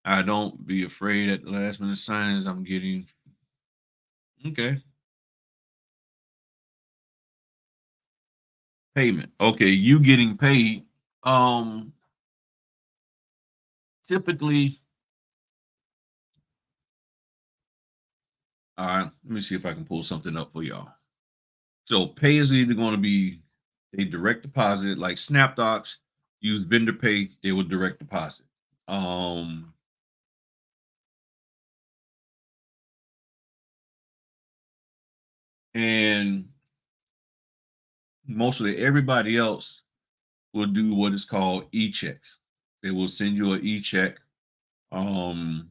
I don't be afraid at the last minute signings. I'm getting okay. Payment. Okay, you getting paid. Um, typically, all right. Let me see if I can pull something up for y'all. So, pay is either going to be a direct deposit, like SnapDocs use vendor pay. They will direct deposit. Um, and mostly everybody else will do what is called e-checks. They will send you an e-check. Um,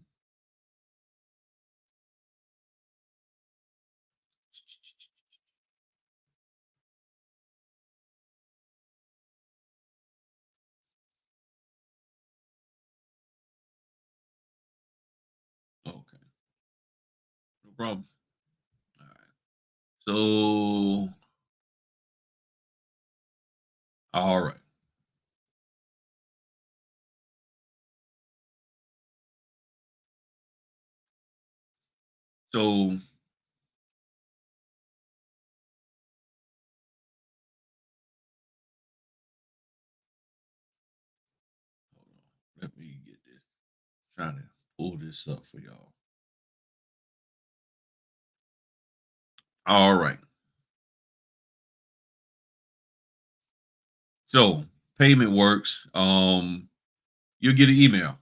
okay, no problem. All right. So, all right. So, hold on. Let me get this. Trying to pull this up for y'all. All right. So, payment works. You'll get an email.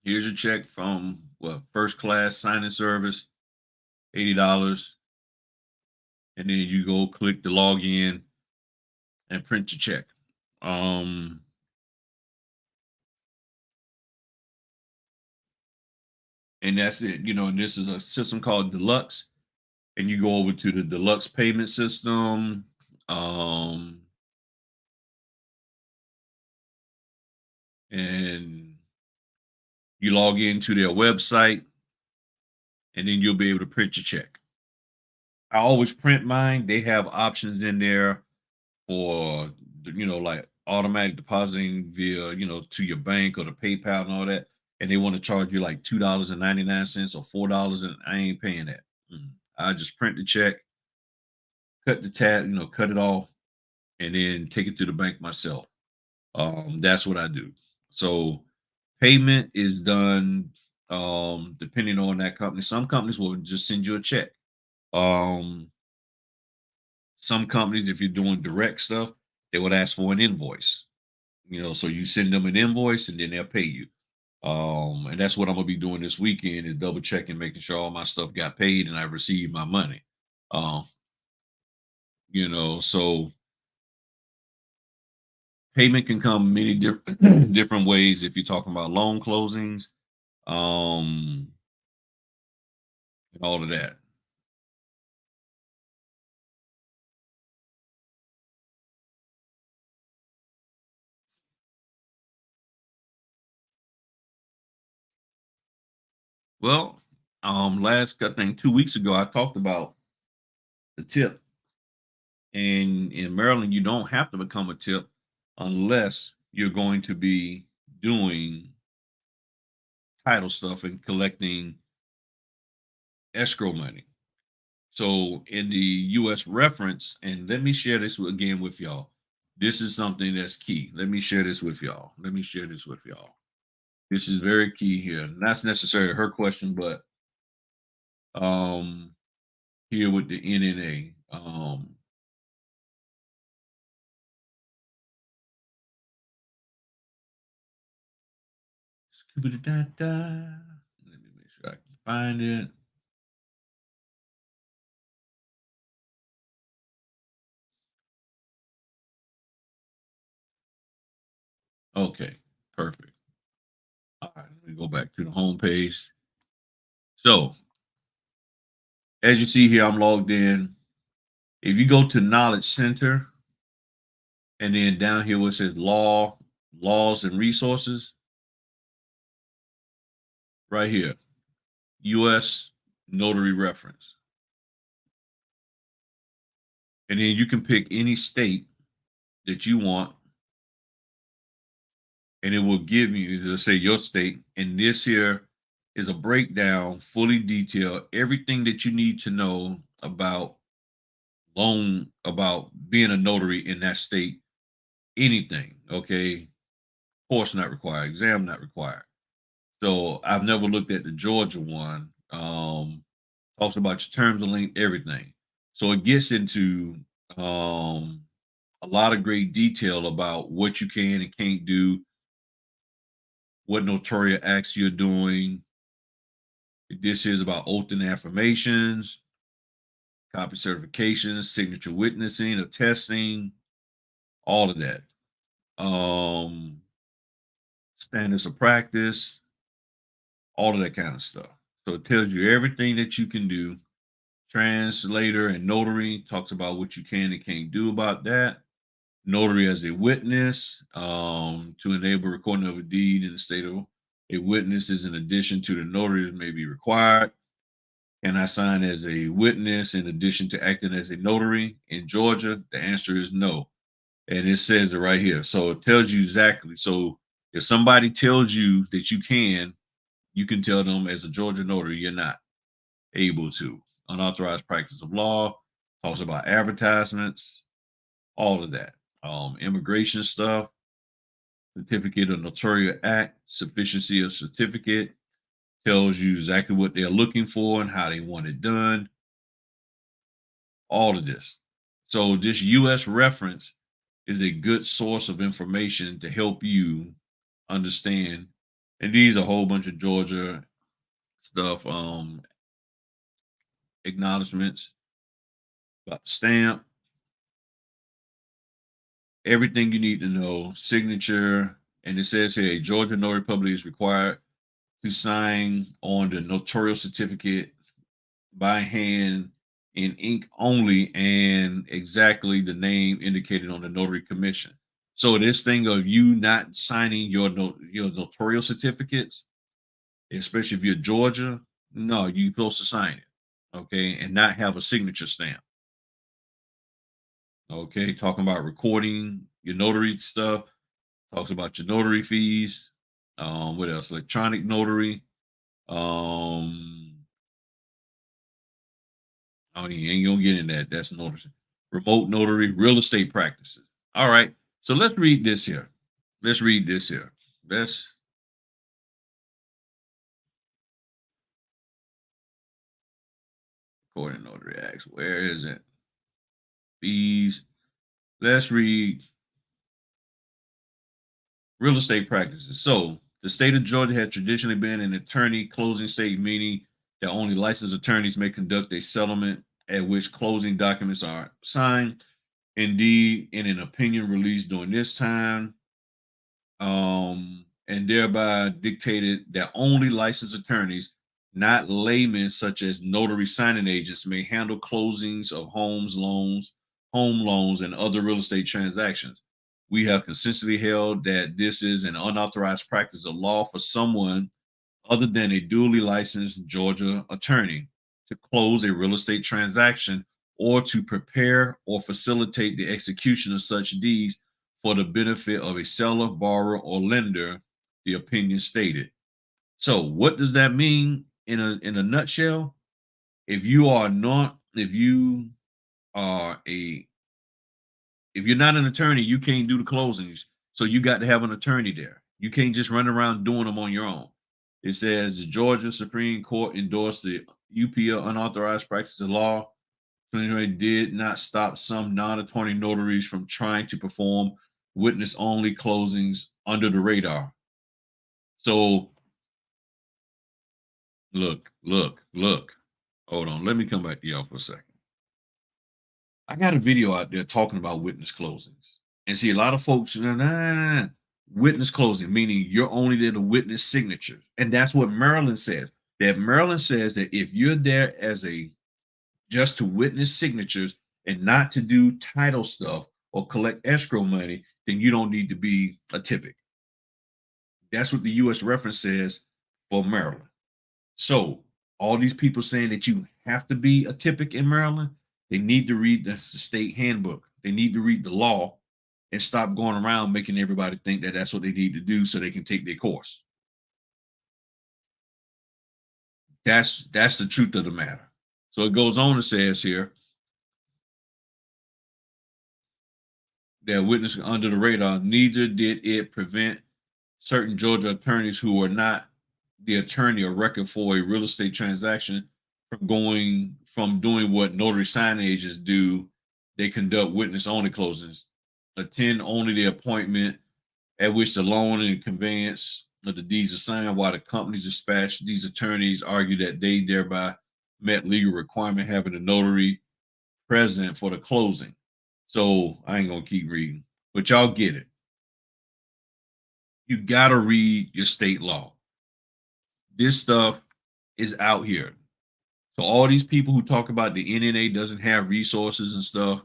Here's your check from first class signing service, $80. And then you go click the login and print your check. Um, and that's it. And this is a system called Deluxe. And you go over to the Deluxe payment system. Um, and you log into their website, and then you'll be able to print your check. I always print mine. They have options in there for like automatic depositing via to your bank or the PayPal and all that, and they want to charge you like $2.99 or $4, and I ain't paying that. I just print the check, cut the tab, cut it off, and then take it to the bank myself. That's what I do. So payment is done depending on that company. Some companies will just send you a check. Um, some companies, if you're doing direct stuff, they would ask for an invoice. So you send them an invoice and then they'll pay you. And that's what I'm gonna be doing this weekend is double checking, making sure all my stuff got paid and I received my money. Uh, so payment can come many different different ways if you're talking about loan closings, um, and all of that. Well, last I think 2 weeks ago I talked about the tip. And in Maryland, you don't have to become a tip unless you're going to be doing title stuff and collecting escrow money. So in the US reference, and let me share this again with y'all. This is something that's key. Let me share this with y'all. Let me share this with y'all. This is very key here. Not necessarily her question, but um here with the NNA. Scooby-da-da-da. Let me make sure I can find it. Okay, perfect. All right, let me go back to the home page. So, as you see here, I'm logged in. If you go to Knowledge Center, and then down here where it says laws and resources, right here, US Notary Reference. And then you can pick any state that you want, and it will give you, let's say, your state. And this here is a breakdown, fully detailed, everything that you need to know about being a notary in that state. Anything, okay? Course not required, exam not required. So I've never looked at the Georgia one. Talks about your terms of length, everything. So it gets into um a lot of great detail about what you can and can't do, what notarial acts you're doing. This is about oath and affirmations, copy certifications, signature witnessing, attesting, all of that. Um, Standards of practice, all of that kind of stuff. So it tells you everything that you can do. Translator and notary talks about what you can and can't do about that. Notary as a witness, to enable recording of a deed in the state of a witness is in addition to the notary may be required. Can I sign as a witness in addition to acting as a notary in Georgia? The answer is no. And it says it right here. So it tells you exactly. So if somebody tells you that you can tell them as a Georgia notary, you're not able to. Unauthorized practice of law, talks about advertisements, all of that. Immigration stuff, certificate of notarial act, sufficiency of certificate, tells you exactly what they're looking for and how they want it done, all of this. So this US reference is a good source of information to help you understand. And these are a whole bunch of Georgia stuff, acknowledgments about the stamp, everything you need to know, signature, and it says here a Georgia Notary Public is required to sign on the notarial certificate by hand in ink only and exactly the name indicated on the notary commission. So this thing of you not signing your notarial certificates, especially if you're Georgia, no, you're supposed to sign it, okay, and not have a signature stamp. Okay, talking about recording your notary stuff, talks about your notary fees. What else? Electronic notary. Um, I don't even ain't gonna get in that. That's notary. Remote notary, real estate practices. All right. So let's read this here. Let's read this here. Let's recording notary acts. Where is it? Fees. Let's read real estate practices. So the state of Georgia has traditionally been an attorney closing state, meaning that only licensed attorneys may conduct a settlement at which closing documents are signed. Indeed, in an opinion released during this time, and thereby dictated that only licensed attorneys, not laymen such as notary signing agents, may handle closings of home loans, and other real estate transactions. We have consistently held that this is an unauthorized practice of law for someone other than a duly licensed Georgia attorney to close a real estate transaction or to prepare or facilitate the execution of such deeds for the benefit of a seller, borrower, or lender, the opinion stated. So, what does that mean in a nutshell? If you are a if you're not an attorney, you can't do the closings. So you got to have an attorney there. You can't just run around doing them on your own. It says the Georgia Supreme Court endorsed the UPL unauthorized practice of law. 2020 did not stop some non-attorney notaries from trying to perform witness-only closings under the radar. So look. Hold on. Let me come back to y'all for a second. I got a video out there talking about witness closings. And see, a lot of folks, witness closing, meaning you're only there to witness signatures. And that's what Maryland says. That Maryland says that if you're there as a just to witness signatures and not to do title stuff or collect escrow money, then you don't need to be a typic. That's what the US reference says for Maryland. So all these people saying that you have to be a typic in Maryland, they need to read the state handbook. They need to read the law and stop going around making everybody think that that's what they need to do so they can take their course. That's the truth of the matter. So it goes on and says here that witness under the radar, neither did it prevent certain Georgia attorneys who are not the attorney or record for a real estate transaction from doing what notary sign agents do. They conduct witness only closings, attend only the appointment at which the loan and conveyance of the deeds are signed, while the companies dispatch these attorneys argue that they thereby met legal requirement having a notary present for the closing. So I ain't gonna keep reading, but y'all get it. You gotta read your state law. This stuff is out here. So all these people who talk about the NNA doesn't have resources and stuff,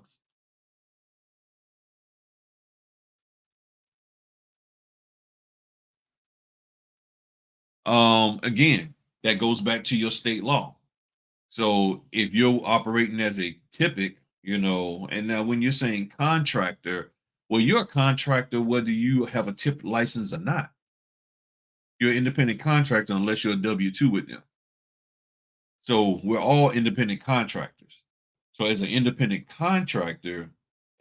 again, that goes back to your state law. So if you're operating as a typic, and now when you're saying contractor, well, you're a contractor whether you have a tip license or not. You're an independent contractor unless you're a W-2 with them. So we're all independent contractors. So as an independent contractor,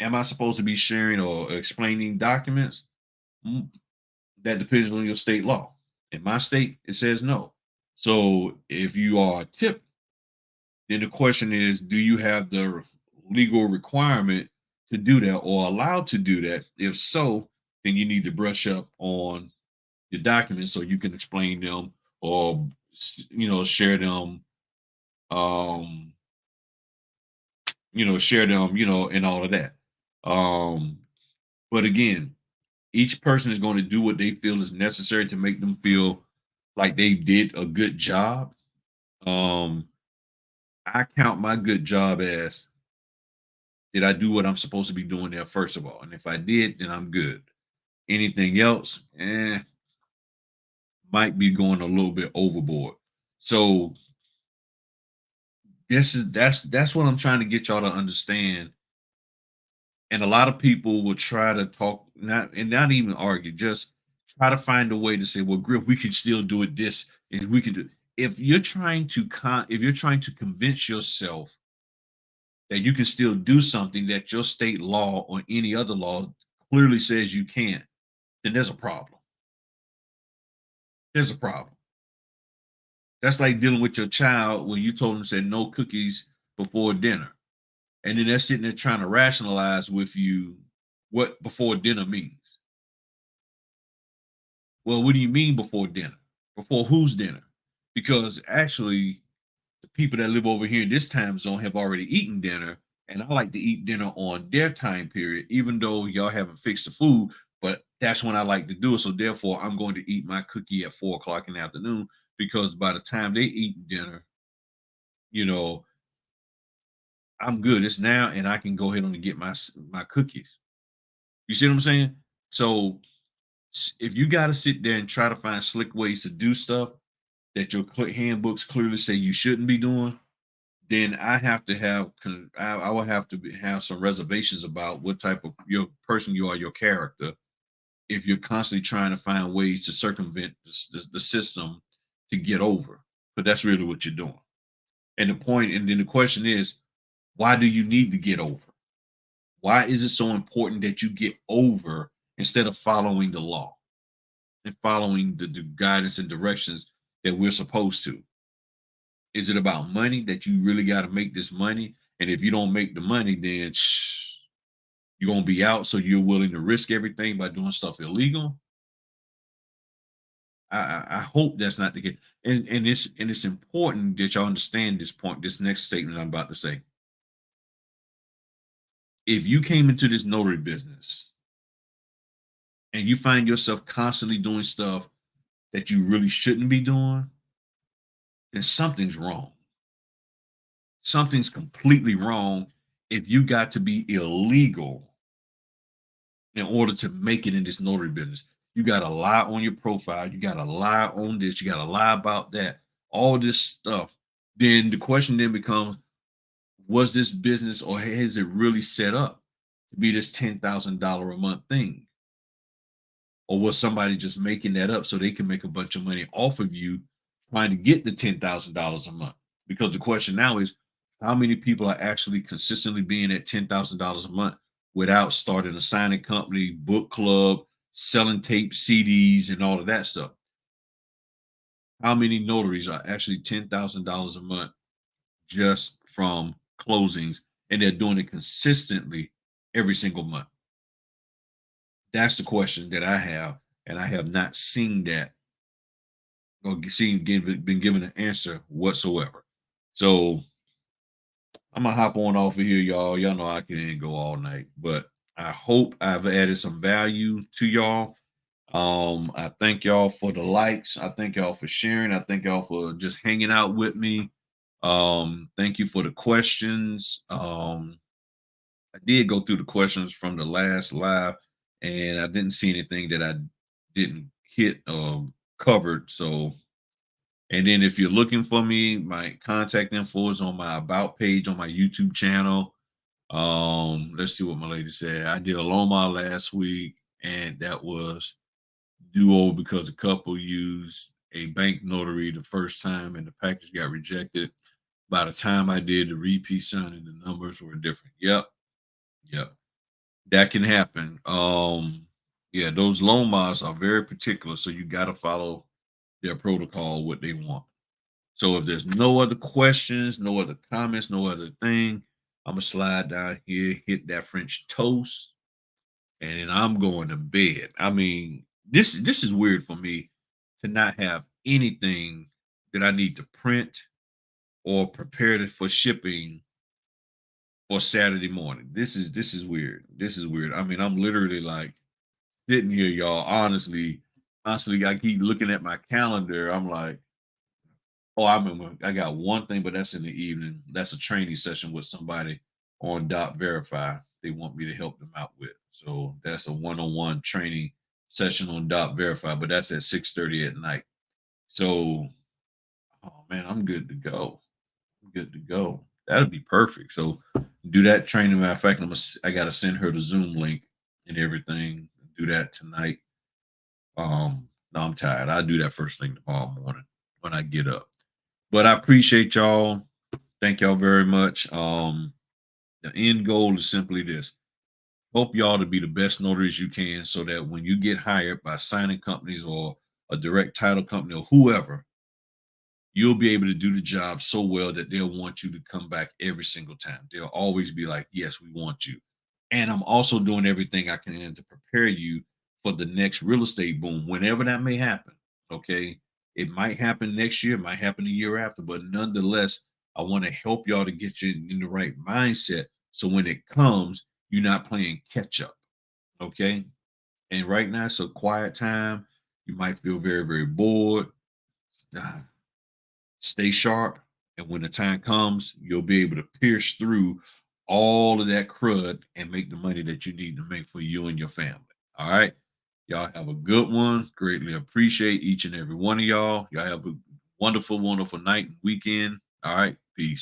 am I supposed to be sharing or explaining documents? Mm, That depends on your state law. In my state, it says no. So if you are a tip, then the question is, do you have the legal requirement to do that or allowed to do that? If so, then you need to brush up on your documents so you can explain them or share them um share them, and all of that. Um, but again, each person is going to do what they feel is necessary to make them feel like they did a good job. Um, I count my good job as, did I do what I'm supposed to be doing there, first of all? And if I did, then I'm good. Anything else, might be going a little bit overboard. So that's what I'm trying to get y'all to understand. And a lot of people will try to talk, not even argue, just try to find a way to say, well, Griff, we can still do it this, and we can do. If you're trying to convince yourself that you can still do something that your state law or any other law clearly says you can't, then there's a problem. There's a problem. That's like dealing with your child when you told them, said no cookies before dinner. And then they're sitting there trying to rationalize with you what before dinner means. Well, what do you mean before dinner? Before whose dinner? Because actually, the people that live over here in this time zone have already eaten dinner, and I like to eat dinner on their time period, even though y'all haven't fixed the food. But that's when I like to do it. So therefore, I'm going to eat my cookie at 4 o'clock in the afternoon because by the time they eat dinner, you know, I'm good. It's now, and I can go ahead and get my cookies. You see what I'm saying? So if you got to sit there and try to find slick ways to do stuff that your handbooks clearly say you shouldn't be doing, then I have to have I will have to have some reservations about what type of your person you are, your character. If you're constantly trying to find ways to circumvent the system to get over, but that's really what you're doing. And the point, and then the question is, why do you need to get over? Why is it so important that you get over instead of following the law and following the guidance and directions that we're supposed to? Is it about money that you really got to make this money? And if you don't make the money, then you're gonna be out. So you're willing to risk everything by doing stuff illegal. I hope that's not the case. And it's important that y'all understand this point, this next statement I'm about to say. If you came into this notary business and you find yourself constantly doing stuff that you really shouldn't be doing, then something's wrong. Something's completely wrong if you got to be illegal in order to make it in this notary business. You got to lie on your profile. You got to lie on this. You got to lie about that. All this stuff. Then the question then becomes, was this business or has it really set up? to be this $10,000 a month thing? Or was somebody just making that up so they can make a bunch of money off of you trying to get the $10,000 a month? Because the question now is, how many people are actually consistently being at $10,000 a month without starting a signing company, book club, selling tape CDs, and all of that stuff? How many notaries are actually $10,000 a month just from closings, and they're doing it consistently every single month? That's the question that I have, and I have not seen that or been given an answer whatsoever. So I'm gonna hop on off of here, y'all. Y'all know I can go all night, but I hope I've added some value to y'all. I thank y'all for the likes. I thank y'all for sharing. I thank y'all for just hanging out with me. Thank you for the questions. I did go through the questions from the last live, and I didn't see anything that I didn't hit covered. So, and then if you're looking for me, my contact info is on my about page on my YouTube channel. Let's see what my lady said. I did a Loma last week, and that was duo because a couple used a bank notary the first time and the package got rejected. By the time I did the repeat signing, the numbers were different. Yep, yep. That can happen. Yeah, those loan mods are very particular, so you got to follow their protocol, what they want. So if there's no other questions, no other comments, no other thing, I'm gonna slide down here, hit that French toast, and then I'm going to bed. I mean, this is weird for me to not have anything that I need to print or prepare it for shipping for Saturday morning. This is weird. This is weird. I mean, I'm literally like sitting here, y'all. Honestly, I keep looking at my calendar. I'm like, oh, I remember I got one thing, but that's in the evening. That's a training session with somebody on Dot Verify. They want me to help them out with. So that's a one-on-one training session on Dot Verify, but that's at 6:30 at night. So, oh man, I'm good to go. I'm good to go. That'll be perfect. So do that training. Matter of fact, I gotta send her the Zoom link and everything. Do that tonight. No, I'm tired. I'll do that first thing tomorrow morning when I get up. But I appreciate y'all. Thank y'all very much. The end goal is simply this: help y'all to be the best notaries you can, so that when you get hired by signing companies or a direct title company or whoever, you'll be able to do the job so well that they'll want you to come back every single time. They'll always be like, yes, we want you. And I'm also doing everything I can to prepare you for the next real estate boom, whenever that may happen. Okay. It might happen next year, it might happen the year after, but nonetheless, I want to help y'all to get you in the right mindset. So when it comes, you're not playing catch up. Okay. And right now, it's a quiet time. You might feel very, very bored. Ah, stay sharp, and when the time comes, you'll be able to pierce through all of that crud and make the money that you need to make for you and your family. All right. Y'all have a good one. Greatly appreciate each and every one of y'all. Y'all have a wonderful, wonderful night and weekend. All right. Peace.